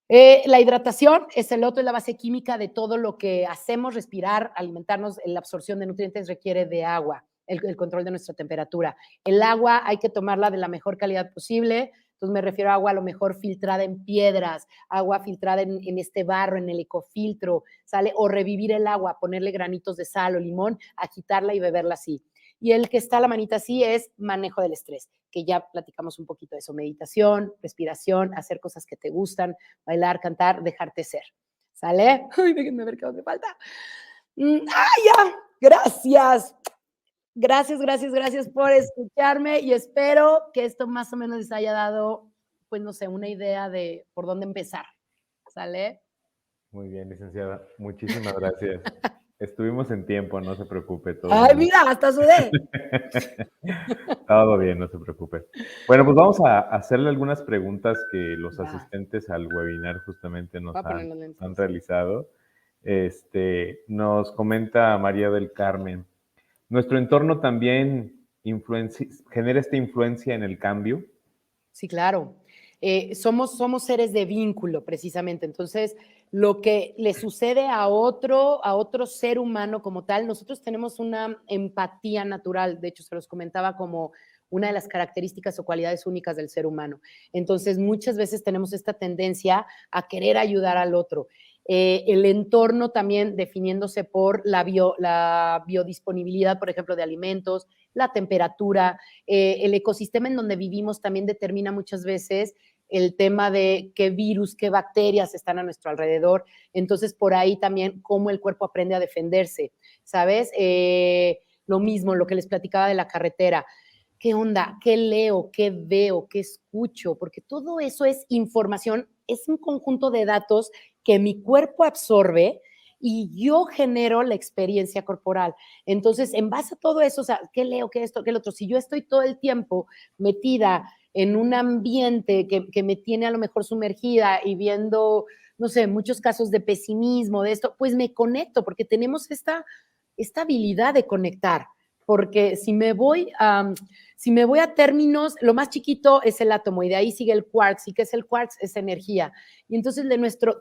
La hidratación es el otro, es la base química de todo lo que hacemos, respirar, alimentarnos. La absorción de nutrientes requiere de agua, el control de nuestra temperatura. El agua hay que tomarla de la mejor calidad posible. Entonces me refiero a agua a lo mejor filtrada en piedras, agua filtrada en este barro, en el ecofiltro, ¿sale? O revivir el agua, ponerle granitos de sal o limón, agitarla y beberla así. Y el que está a la manita así es manejo del estrés, que ya platicamos un poquito de eso, meditación, respiración, hacer cosas que te gustan, bailar, cantar, dejarte ser, ¿sale? Ay, déjenme ver qué me falta. Ya! Gracias. Gracias por escucharme y espero que esto más o menos les haya dado, pues no sé, una idea de por dónde empezar, ¿sale? Muy bien, licenciada. Muchísimas gracias. Estuvimos en tiempo, no se preocupe. Ay, mira, hasta sudé. Todo bien, no se preocupe. Bueno, pues vamos a hacerle algunas preguntas que los asistentes al webinar justamente nos han realizado. Nos comenta María del Carmen, ¿nuestro entorno también genera esta influencia en el cambio? Sí, claro. Somos seres de vínculo, precisamente. Entonces, lo que le sucede a otro ser humano como tal, nosotros tenemos una empatía natural. De hecho, se los comentaba como una de las características o cualidades únicas del ser humano. Entonces, muchas veces tenemos esta tendencia a querer ayudar al otro. El entorno también definiéndose por la biodisponibilidad, por ejemplo, de alimentos, la temperatura, el ecosistema en donde vivimos también determina muchas veces el tema de qué virus, qué bacterias están a nuestro alrededor. Entonces, por ahí también cómo el cuerpo aprende a defenderse, ¿sabes? Lo mismo, lo que les platicaba de la carretera. ¿Qué onda? ¿Qué leo? ¿Qué veo? ¿Qué escucho? Porque todo eso es información, es un conjunto de datos que mi cuerpo absorbe y yo genero la experiencia corporal. Entonces, en base a todo eso, o sea, ¿qué leo? ¿Qué esto? ¿Qué el otro? Si yo estoy todo el tiempo metida en un ambiente que me tiene a lo mejor sumergida y viendo, no sé, muchos casos de pesimismo, de esto, pues me conecto porque tenemos esta habilidad de conectar, porque si me voy a términos, lo más chiquito es el átomo y de ahí sigue el quarks. ¿Y qué es el quarks? Es energía. Y entonces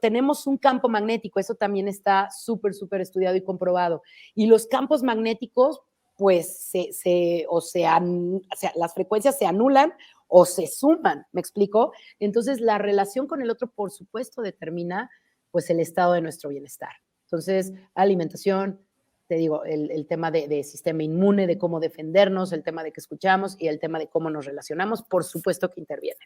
tenemos un campo magnético, eso también está súper, súper estudiado y comprobado. Y los campos magnéticos, pues, las frecuencias se anulan o se suman, ¿me explico? Entonces, la relación con el otro, por supuesto, determina, pues, el estado de nuestro bienestar. Entonces, alimentación, te digo, el tema de sistema inmune, de cómo defendernos, el tema de que escuchamos y el tema de cómo nos relacionamos, por supuesto que interviene.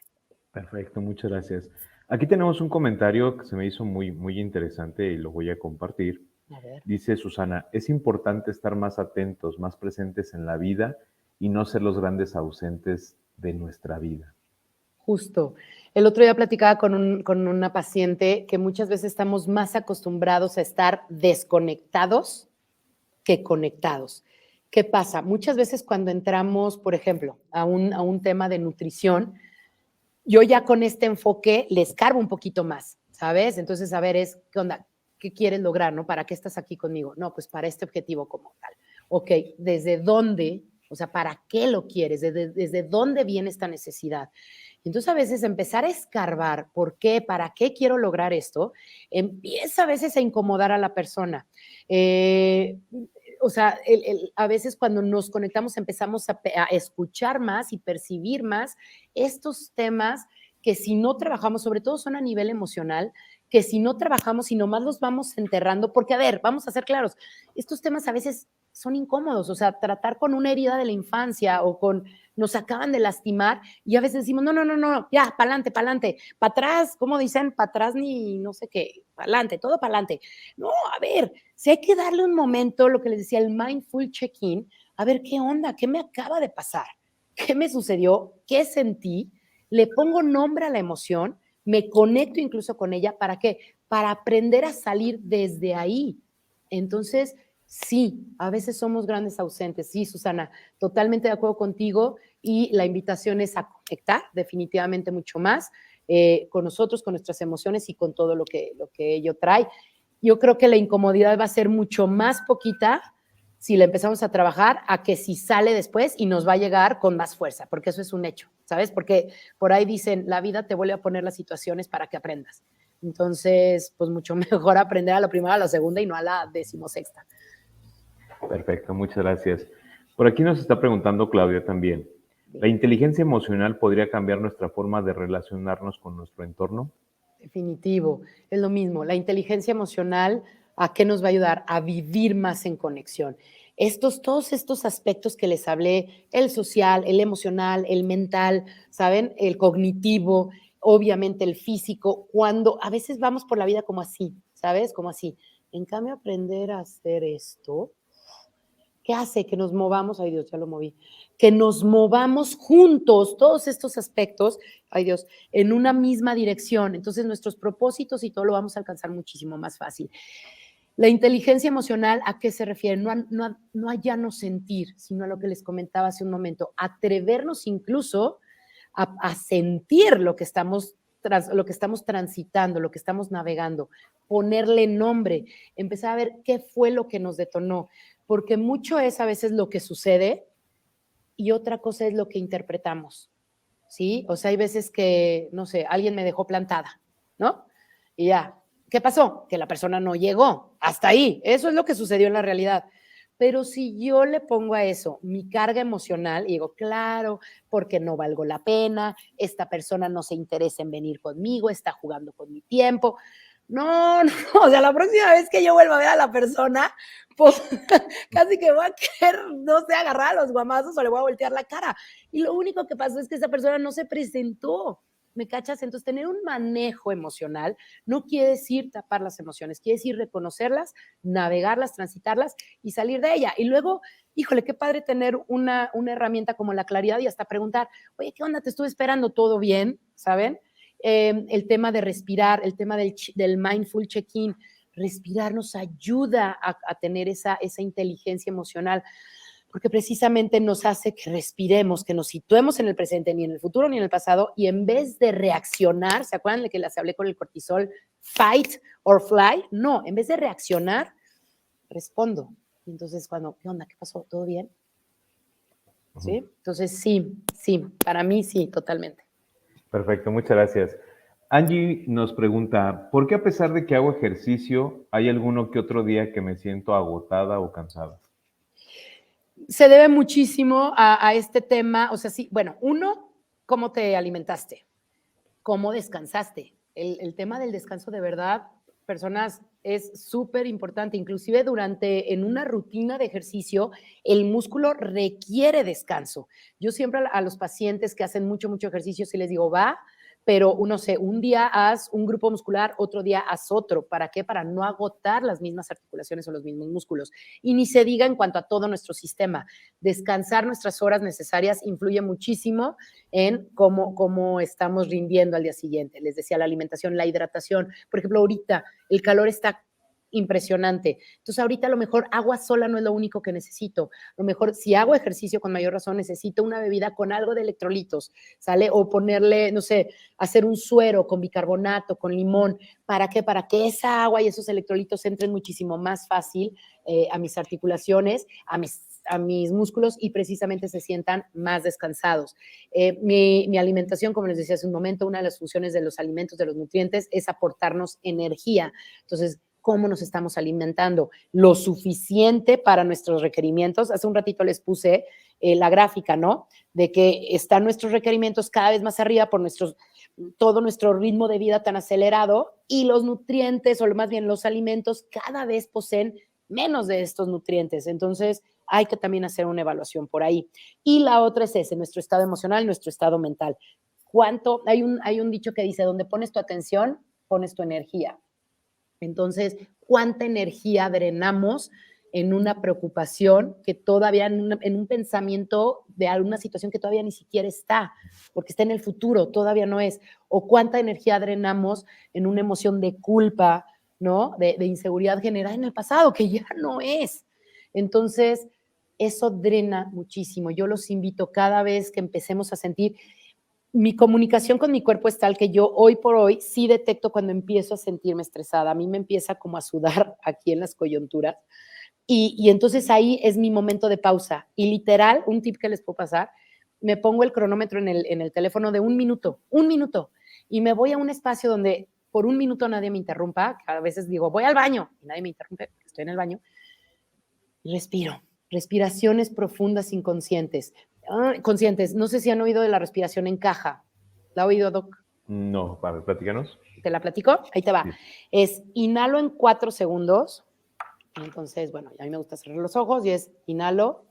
Perfecto, muchas gracias. Aquí tenemos un comentario que se me hizo muy, muy interesante y lo voy a compartir. A ver. Dice Susana, es importante estar más atentos, más presentes en la vida y no ser los grandes ausentes de nuestra vida. Justo. El otro día platicaba con una paciente que muchas veces estamos más acostumbrados a estar desconectados que conectados. ¿Qué pasa? Muchas veces cuando entramos, por ejemplo, a un tema de nutrición, yo ya con este enfoque le escarbo un poquito más, ¿sabes? Entonces, a ver, ¿qué onda? ¿Qué quieres lograr, no? ¿Para qué estás aquí conmigo? No, pues para este objetivo como tal. Ok, ¿desde dónde? O sea, ¿para qué lo quieres? ¿Desde dónde viene esta necesidad? Entonces, a veces empezar a escarbar, ¿por qué? ¿Para qué quiero lograr esto? Empieza a veces a incomodar a la persona. O sea, a veces cuando nos conectamos empezamos a escuchar más y percibir más estos temas que si no trabajamos, sobre todo son a nivel emocional, que si no trabajamos y nomás los vamos enterrando, porque a ver, vamos a ser claros, estos temas a veces son incómodos, o sea, tratar con una herida de la infancia o nos acaban de lastimar y a veces decimos, no, ya, pa'lante, para atrás, ¿cómo dicen? Para atrás ni no sé qué, pa'lante, todo pa'lante. No, a ver, si hay que darle un momento, lo que les decía, el mindful check-in, a ver qué onda, qué me acaba de pasar, qué me sucedió, qué sentí, le pongo nombre a la emoción, me conecto incluso con ella, ¿para qué? Para aprender a salir desde ahí. Entonces, sí, a veces somos grandes ausentes. Sí, Susana, totalmente de acuerdo contigo y la invitación es a conectar definitivamente mucho más con nosotros, con nuestras emociones y con todo lo que ello trae. Yo creo que la incomodidad va a ser mucho más poquita si la empezamos a trabajar a que si sale después y nos va a llegar con más fuerza, porque eso es un hecho, ¿sabes? Porque por ahí dicen, la vida te vuelve a poner las situaciones para que aprendas. Entonces, pues mucho mejor aprender a la primera, a la segunda y no a la 16ª. Perfecto, muchas gracias. Por aquí nos está preguntando Claudia también. ¿La inteligencia emocional podría cambiar nuestra forma de relacionarnos con nuestro entorno? Definitivo, es lo mismo. La inteligencia emocional, ¿a qué nos va a ayudar? A vivir más en conexión. Todos estos aspectos que les hablé, el social, el emocional, el mental, ¿saben? El cognitivo, obviamente el físico, cuando a veces vamos por la vida como así, ¿sabes? Como así. En cambio, aprender a hacer esto, ¿qué hace? Que nos movamos, ay Dios, ya lo moví, que nos movamos juntos, todos estos aspectos, ay Dios, en una misma dirección. Entonces nuestros propósitos y todo lo vamos a alcanzar muchísimo más fácil. La inteligencia emocional, ¿a qué se refiere? No a ya no sentir, sino a lo que les comentaba hace un momento, atrevernos incluso a sentir lo que estamos transitando, lo que estamos navegando, ponerle nombre, empezar a ver qué fue lo que nos detonó, porque mucho es a veces lo que sucede y otra cosa es lo que interpretamos, ¿sí? O sea, hay veces que, no sé, alguien me dejó plantada, ¿no? Y ya, ¿qué pasó? Que la persona no llegó, hasta ahí, eso es lo que sucedió en la realidad. Pero si yo le pongo a eso mi carga emocional y digo, claro, porque no valgo la pena, esta persona no se interesa en venir conmigo, está jugando con mi tiempo. No, o sea, la próxima vez que yo vuelva a ver a la persona, pues casi que voy a querer, no sé, agarrar a los guamazos o le voy a voltear la cara. Y lo único que pasó es que esa persona no se presentó. ¿Me cachas? Entonces, tener un manejo emocional no quiere decir tapar las emociones, quiere decir reconocerlas, navegarlas, transitarlas y salir de ella. Y luego, híjole, qué padre tener una herramienta como la claridad y hasta preguntar, oye, ¿qué onda? Te estuve esperando, ¿todo bien? ¿Saben? El tema de respirar, el tema del mindful check-in, respirar nos ayuda a tener esa inteligencia emocional, porque precisamente nos hace que respiremos, que nos situemos en el presente, ni en el futuro ni en el pasado, y en vez de reaccionar, ¿se acuerdan de que les hablé con el cortisol, fight or fly? No, en vez de reaccionar, respondo. Y entonces cuando, ¿qué onda? ¿Qué pasó? ¿Todo bien? ¿sí? Entonces, sí, para mí sí, totalmente. Perfecto, muchas gracias. Angie nos pregunta, ¿por qué a pesar de que hago ejercicio, hay alguno que otro día que me siento agotada o cansada? Se debe muchísimo a este tema, o sea, sí, bueno, uno, ¿cómo te alimentaste? ¿Cómo descansaste? El tema del descanso de verdad, personas, es súper importante, inclusive en una rutina de ejercicio, el músculo requiere descanso. Yo siempre a los pacientes que hacen mucho ejercicio sí les digo, va, pero no sé, un día haz un grupo muscular, otro día haz otro. ¿Para qué? Para no agotar las mismas articulaciones o los mismos músculos. Y ni se diga en cuanto a todo nuestro sistema. Descansar nuestras horas necesarias influye muchísimo en cómo estamos rindiendo al día siguiente. Les decía, la alimentación, la hidratación. Por ejemplo, ahorita el calor está impresionante. Entonces, ahorita a lo mejor agua sola no es lo único que necesito. A lo mejor si hago ejercicio con mayor razón, necesito una bebida con algo de electrolitos, ¿sale? O ponerle, no sé, hacer un suero con bicarbonato, con limón. ¿Para qué? Para que esa agua y esos electrolitos entren muchísimo más fácil a mis articulaciones, a mis músculos y precisamente se sientan más descansados. Mi alimentación, como les decía hace un momento, una de las funciones de los alimentos, de los nutrientes, es aportarnos energía. Entonces, ¿cómo nos estamos alimentando? Lo suficiente para nuestros requerimientos. Hace un ratito les puse la gráfica, ¿no? De que están nuestros requerimientos cada vez más arriba por todo nuestro ritmo de vida tan acelerado y los nutrientes, o más bien los alimentos, cada vez poseen menos de estos nutrientes. Entonces, hay que también hacer una evaluación por ahí. Y la otra es nuestro estado emocional, nuestro estado mental. Hay un dicho que dice, donde pones tu atención, pones tu energía. Entonces, ¿cuánta energía drenamos en una preocupación que todavía, en un pensamiento de alguna situación que todavía ni siquiera está, porque está en el futuro, todavía no es? ¿O cuánta energía drenamos en una emoción de culpa, ¿no? De inseguridad generada en el pasado, que ya no es? Entonces, eso drena muchísimo. Yo los invito cada vez que empecemos a sentir, mi comunicación con mi cuerpo es tal que yo hoy por hoy sí detecto cuando empiezo a sentirme estresada. A mí me empieza como a sudar aquí en las coyunturas y entonces ahí es mi momento de pausa. Y literal, un tip que les puedo pasar, me pongo el cronómetro en el teléfono de 1 minuto, y me voy a un espacio donde por 1 minuto nadie me interrumpa. A veces digo, voy al baño y nadie me interrumpe, estoy en el baño. Respiro, respiraciones profundas inconscientes. Conscientes, no sé si han oído de la respiración en caja. ¿La ha oído, Doc? No, a ver, platícanos. ¿Te la platico? Ahí te va. Sí. Es inhalo en 4 segundos. Entonces, bueno, a mí me gusta cerrar los ojos y es inhalo,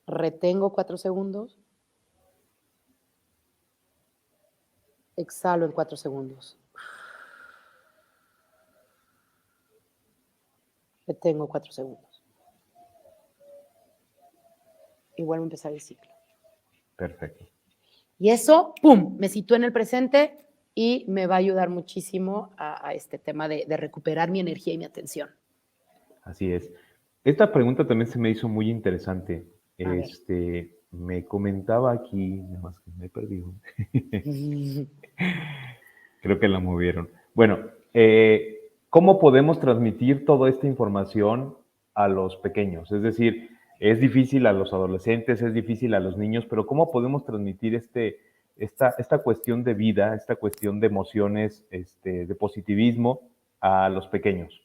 retengo 4 segundos, exhalo en 4 segundos. Retengo 4 segundos. Y vuelvo a empezar el ciclo. Perfecto. Y eso, ¡pum!, me sitúo en el presente y me va a ayudar muchísimo a este tema de recuperar mi energía y mi atención. Así es. Esta pregunta también se me hizo muy interesante. A ver. Me comentaba aquí, nada más que me perdí. Creo que la movieron. Bueno, ¿cómo podemos transmitir toda esta información a los pequeños? Es decir, es difícil a los adolescentes, es difícil a los niños, pero ¿cómo podemos transmitir esta cuestión de vida, esta cuestión de emociones, de positivismo a los pequeños?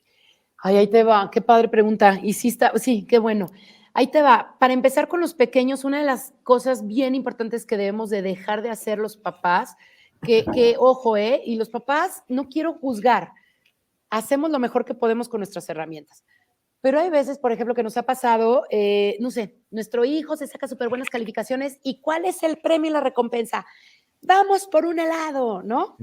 Ay, ahí te va, qué padre pregunta. Y sí, qué bueno. Ahí te va. Para empezar con los pequeños, una de las cosas bien importantes que debemos de dejar de hacer los papás, ojo, y los papás, no quiero juzgar, hacemos lo mejor que podemos con nuestras herramientas. Pero hay veces, por ejemplo, que nos ha pasado, no sé, nuestro hijo se saca súper buenas calificaciones y ¿cuál es el premio y la recompensa? Vamos por un helado, ¿no?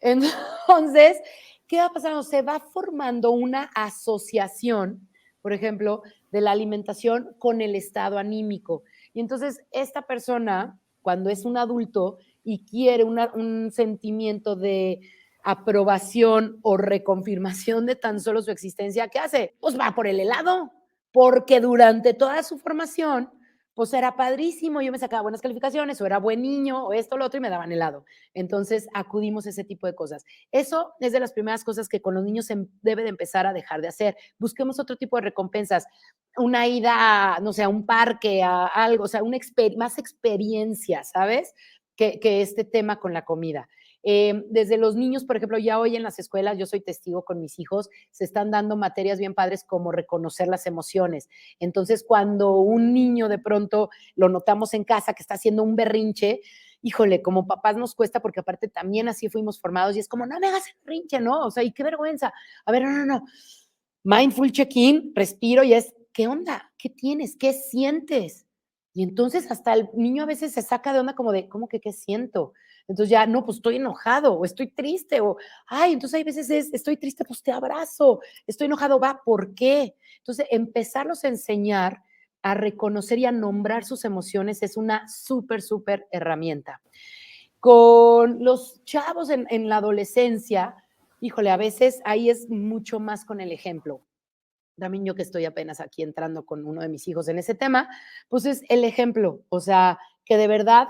Entonces, ¿qué va pasando? Se va formando una asociación, por ejemplo, de la alimentación con el estado anímico. Y entonces, esta persona, cuando es un adulto y quiere un sentimiento de aprobación o reconfirmación de tan solo su existencia, ¿qué hace? Pues va por el helado, porque durante toda su formación pues era padrísimo, yo me sacaba buenas calificaciones, o era buen niño, o esto, lo otro, y me daban helado. Entonces, acudimos a ese tipo de cosas. Eso es de las primeras cosas que con los niños se debe de empezar a dejar de hacer. Busquemos otro tipo de recompensas, una ida, no sé, a un parque, a algo, o sea, más experiencia, ¿sabes? Que este tema con la comida. Desde los niños, por ejemplo, ya hoy en las escuelas, yo soy testigo con mis hijos, se están dando materias bien padres como reconocer las emociones. Entonces, cuando un niño de pronto lo notamos en casa que está haciendo un berrinche, híjole, como papás nos cuesta porque aparte también así fuimos formados y es como, no me hagas el berrinche, ¿no? O sea, y qué vergüenza. A ver, no. Mindful check-in, respiro y es, ¿qué onda? ¿Qué tienes? ¿Qué sientes? Y entonces hasta el niño a veces se saca de onda como de, ¿cómo que qué siento? Entonces ya, no, pues estoy enojado o estoy triste o, ay, entonces hay veces estoy triste, pues te abrazo, estoy enojado, va, ¿por qué? Entonces empezarlos a enseñar a reconocer y a nombrar sus emociones es una súper herramienta. Con los chavos en la adolescencia, híjole, a veces ahí es mucho más con el ejemplo. También yo que estoy apenas aquí entrando con uno de mis hijos en ese tema, pues es el ejemplo, o sea, que de verdad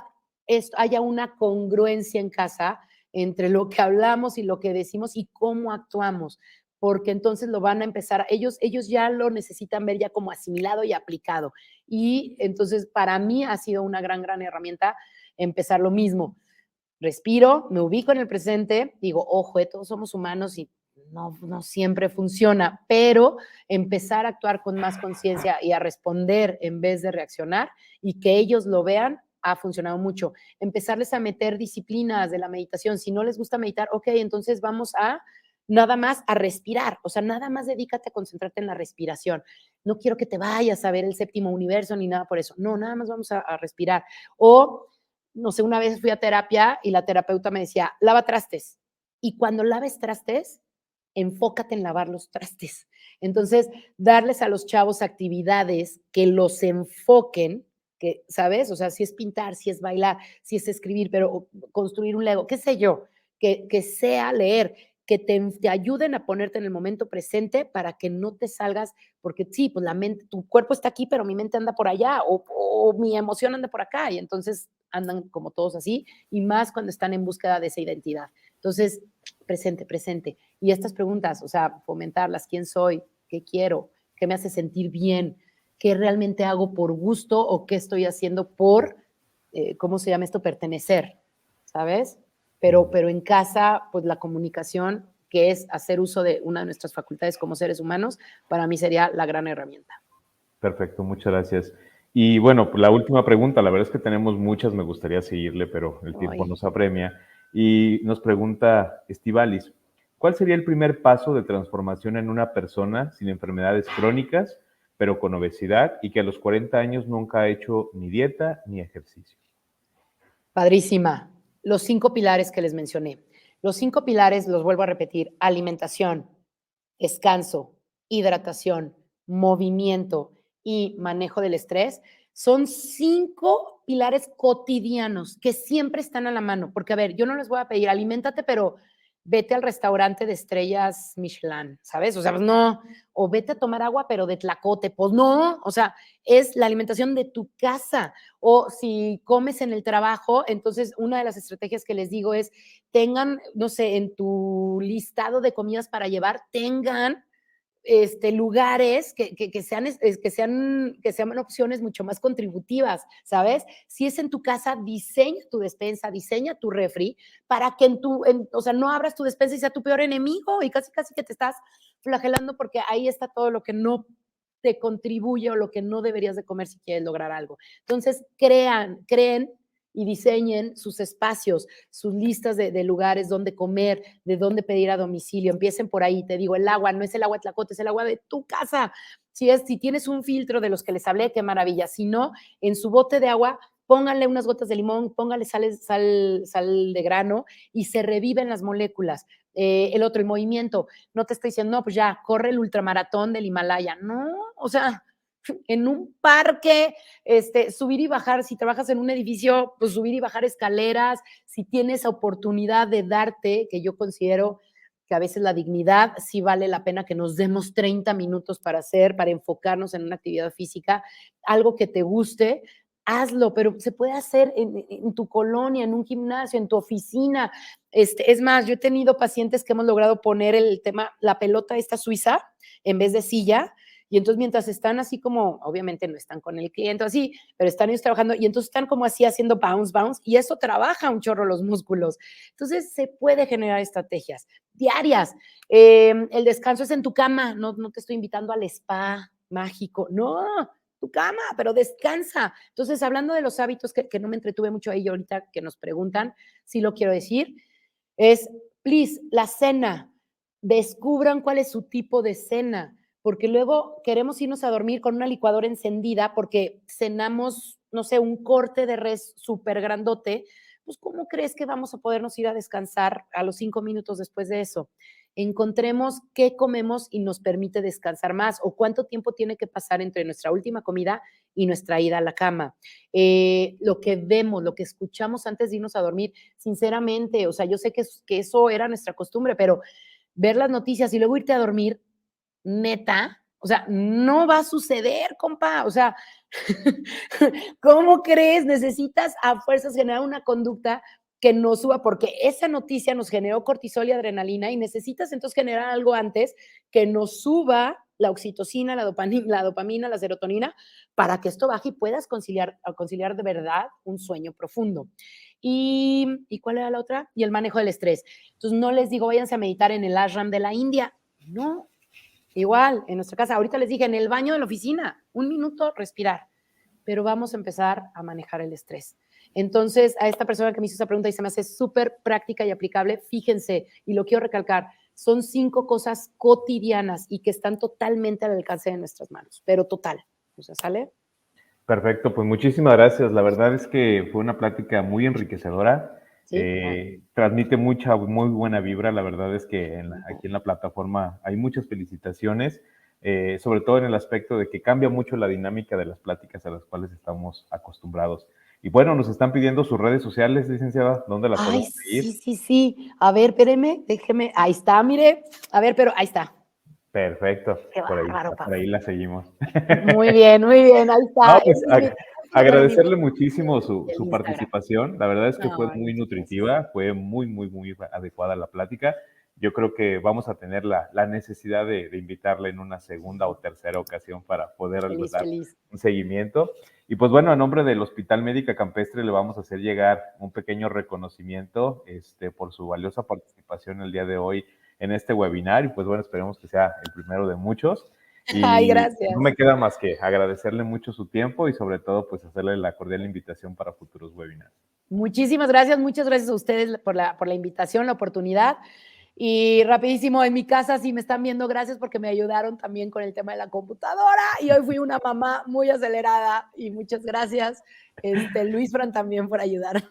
haya una congruencia en casa entre lo que hablamos y lo que decimos y cómo actuamos, porque entonces lo van a empezar, ellos ya lo necesitan ver ya como asimilado y aplicado. Y entonces para mí ha sido una gran herramienta empezar lo mismo. Respiro, me ubico en el presente, digo, ojo, todos somos humanos y no siempre funciona, pero empezar a actuar con más conciencia y a responder en vez de reaccionar y que ellos lo vean ha funcionado mucho. Empezarles a meter disciplinas de la meditación. Si no les gusta meditar, ok, entonces vamos a nada más a respirar, o sea, nada más dedícate a concentrarte en la respiración. No quiero que te vayas a ver el séptimo universo ni nada por eso. No, nada más vamos a respirar. O no sé, una vez fui a terapia y la terapeuta me decía, lava trastes. Y cuando laves trastes, enfócate en lavar los trastes. Entonces, darles a los chavos actividades que los enfoquen, que, ¿sabes? O sea, si es pintar, si es bailar, si es escribir, pero construir un Lego, qué sé yo, que sea leer, que te ayuden a ponerte en el momento presente para que no te salgas, porque sí, pues la mente, tu cuerpo está aquí, pero mi mente anda por allá, o mi emoción anda por acá, y entonces andan como todos así, y más cuando están en búsqueda de esa identidad. Entonces, presente. Y estas preguntas, o sea, fomentarlas, ¿quién soy? ¿Qué quiero? ¿Qué me hace sentir bien? ¿Qué realmente hago por gusto o qué estoy haciendo por, ¿cómo se llama esto? Pertenecer, ¿sabes? Pero en casa, pues la comunicación, que es hacer uso de una de nuestras facultades como seres humanos, para mí sería la gran herramienta. Perfecto, muchas gracias. Y bueno, la última pregunta, la verdad es que tenemos muchas, me gustaría seguirle, pero el tiempo nos apremia. Y nos pregunta Estivalis, ¿cuál sería el primer paso de transformación en una persona sin enfermedades crónicas, pero con obesidad y que a los 40 años nunca ha hecho ni dieta ni ejercicio? Padrísima. Los 5 pilares que les mencioné. Los 5 pilares, los vuelvo a repetir, alimentación, descanso, hidratación, movimiento y manejo del estrés, son 5 pilares cotidianos que siempre están a la mano. Porque, a ver, yo no les voy a pedir, aliméntate, pero vete al restaurante de estrellas Michelin, ¿sabes? O sea, pues no, o vete a tomar agua, pero de Tlacote, pues no, o sea, es la alimentación de tu casa. O si comes en el trabajo, entonces una de las estrategias que les digo es, tengan, no sé, en tu listado de comidas para llevar, tengan lugares que sean opciones mucho más contributivas, ¿sabes? Si es en tu casa, diseña tu despensa, diseña tu refri para que o sea, no abras tu despensa y sea tu peor enemigo y casi que te estás flagelando porque ahí está todo lo que no te contribuye o lo que no deberías de comer si quieres lograr algo. Entonces, creen y diseñen sus espacios, sus listas de lugares donde comer, de dónde pedir a domicilio. Empiecen por ahí. Te digo, el agua no es el agua de Tlacote, es el agua de tu casa. Si tienes un filtro de los que les hablé, qué maravilla. Si no, en su bote de agua, pónganle unas gotas de limón, pónganle sal de grano y se reviven las moléculas. El otro, el movimiento. No te estoy diciendo, no, pues ya, corre el ultramaratón del Himalaya. No, o sea, en un parque, subir y bajar, si trabajas en un edificio, pues subir y bajar escaleras, si tienes oportunidad de darte, que yo considero que a veces la dignidad sí vale la pena que nos demos 30 minutos para enfocarnos en una actividad física, algo que te guste, hazlo, pero se puede hacer en tu colonia, en un gimnasio, en tu oficina. Es más, yo he tenido pacientes que hemos logrado poner la pelota esta suiza en vez de silla, y entonces mientras están así como, obviamente no están con el cliente así, pero están ellos trabajando y entonces están como así haciendo bounce, y eso trabaja un chorro los músculos. Entonces se puede generar estrategias diarias. El descanso es en tu cama, no te estoy invitando al spa mágico, no, tu cama, pero descansa. Entonces, hablando de los hábitos que no me entretuve mucho ahí ahorita que nos preguntan, sí lo quiero decir, es, please, la cena, descubran cuál es su tipo de cena, porque luego queremos irnos a dormir con una licuadora encendida porque cenamos, no sé, un corte de res súper grandote, pues ¿cómo crees que vamos a podernos ir a descansar a los 5 minutos después de eso? Encontremos qué comemos y nos permite descansar más o cuánto tiempo tiene que pasar entre nuestra última comida y nuestra ida a la cama. Lo que vemos, lo que escuchamos antes de irnos a dormir, sinceramente, o sea, yo sé que eso era nuestra costumbre, pero ver las noticias y luego irte a dormir, neta, o sea, no va a suceder, compa, o sea, ¿cómo crees? Necesitas a fuerzas generar una conducta que no suba, porque esa noticia nos generó cortisol y adrenalina y necesitas entonces generar algo antes que nos suba la oxitocina, la dopamina, la serotonina, para que esto baje y puedas conciliar de verdad un sueño profundo. ¿Y cuál era la otra? Y el manejo del estrés. Entonces no les digo, váyanse a meditar en el ashram de la India. No, igual, en nuestra casa. Ahorita les dije, en el baño de la oficina, 1 minuto, respirar. Pero vamos a empezar a manejar el estrés. Entonces, a esta persona que me hizo esa pregunta y se me hace súper práctica y aplicable, fíjense, y lo quiero recalcar, son 5 cosas cotidianas y que están totalmente al alcance de nuestras manos, pero total. O sea, ¿sale? Perfecto, pues muchísimas gracias. La verdad es que fue una plática muy enriquecedora. ¿Sí? Transmite mucha, muy buena vibra. La verdad es que aquí en la plataforma hay muchas felicitaciones, sobre todo en el aspecto de que cambia mucho la dinámica de las pláticas a las cuales estamos acostumbrados. Y bueno, nos están pidiendo sus redes sociales, licenciada, ¿dónde la Ay, podemos sí, seguir? sí, sí. A ver, espéreme, déjeme. Ahí está, mire. A ver, pero ahí está. Perfecto, Qué bárbaro, por ahí papá. la seguimos. Muy bien, ahí No, está. pues Ese es mi favorito, agradecerle muchísimo el su Instagram. participación. La verdad es que fue Ay, muy muchas gracias. nutritiva, fue muy adecuada la plática. Yo creo que vamos a tener la necesidad de invitarle en una segunda o tercera ocasión para poder Feliz, dar feliz. un seguimiento. Y pues bueno, a nombre del Hospital Médica Campestre le vamos a hacer llegar un pequeño reconocimiento por su valiosa participación el día de hoy en este webinar. Y pues bueno, esperemos que sea el primero de muchos. Ay, Y no gracias. me queda más que agradecerle mucho su tiempo y sobre todo pues hacerle la cordial invitación para futuros webinars. Muchísimas gracias, muchas gracias a ustedes por la invitación, la oportunidad. Y rapidísimo, en mi casa, si me están viendo, gracias porque me ayudaron también con el tema de la computadora. Y hoy fui una mamá muy acelerada y muchas gracias, Luis Fran también por ayudarme.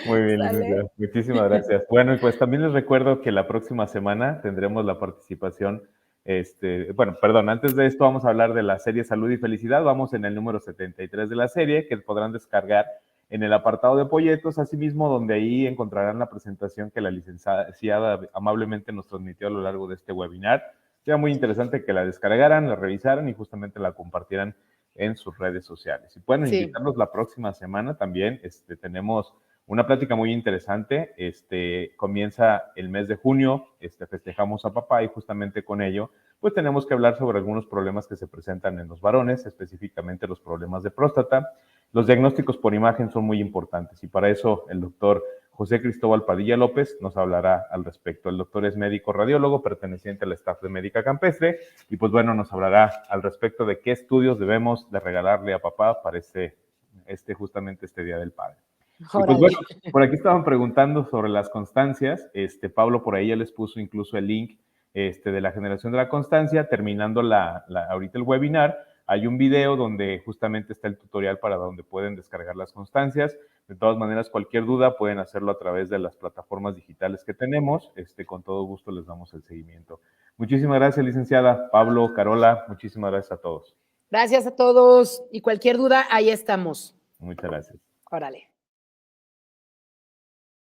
Muy bien, ¿Sale? licenciada. Muchísimas gracias. Bueno, y pues también les recuerdo que la próxima semana tendremos la participación, bueno, perdón, antes de esto vamos a hablar de la serie Salud y Felicidad. Vamos en el número 73 de la serie, que podrán descargar en el apartado de folletos, asimismo, donde ahí encontrarán la presentación que la licenciada amablemente nos transmitió a lo largo de este webinar. Sería muy interesante que la descargaran, la revisaran y justamente la compartieran en sus redes sociales. Y pueden Sí. invitarlos la próxima semana también. Tenemos una plática muy interesante. Comienza el mes de junio, festejamos a papá y justamente con ello, pues tenemos que hablar sobre algunos problemas que se presentan en los varones, específicamente los problemas de próstata. Los diagnósticos por imagen son muy importantes y para eso el doctor José Cristóbal Padilla López nos hablará al respecto. El doctor es médico radiólogo perteneciente al staff de Médica Campestre y pues bueno, nos hablará al respecto de qué estudios debemos de regalarle a papá para justamente este Día del Padre. Y pues Órale. bueno, por aquí estaban preguntando sobre las constancias. Pablo por ahí ya les puso incluso el link de la generación de la constancia. Terminando ahorita el webinar, hay un video donde justamente está el tutorial para donde pueden descargar las constancias. De todas maneras, cualquier duda pueden hacerlo a través de las plataformas digitales que tenemos. Con todo gusto les damos el seguimiento. Muchísimas gracias, licenciada. Pablo, Carola, muchísimas gracias a todos. Gracias a todos y cualquier duda, ahí estamos. Muchas gracias. Órale.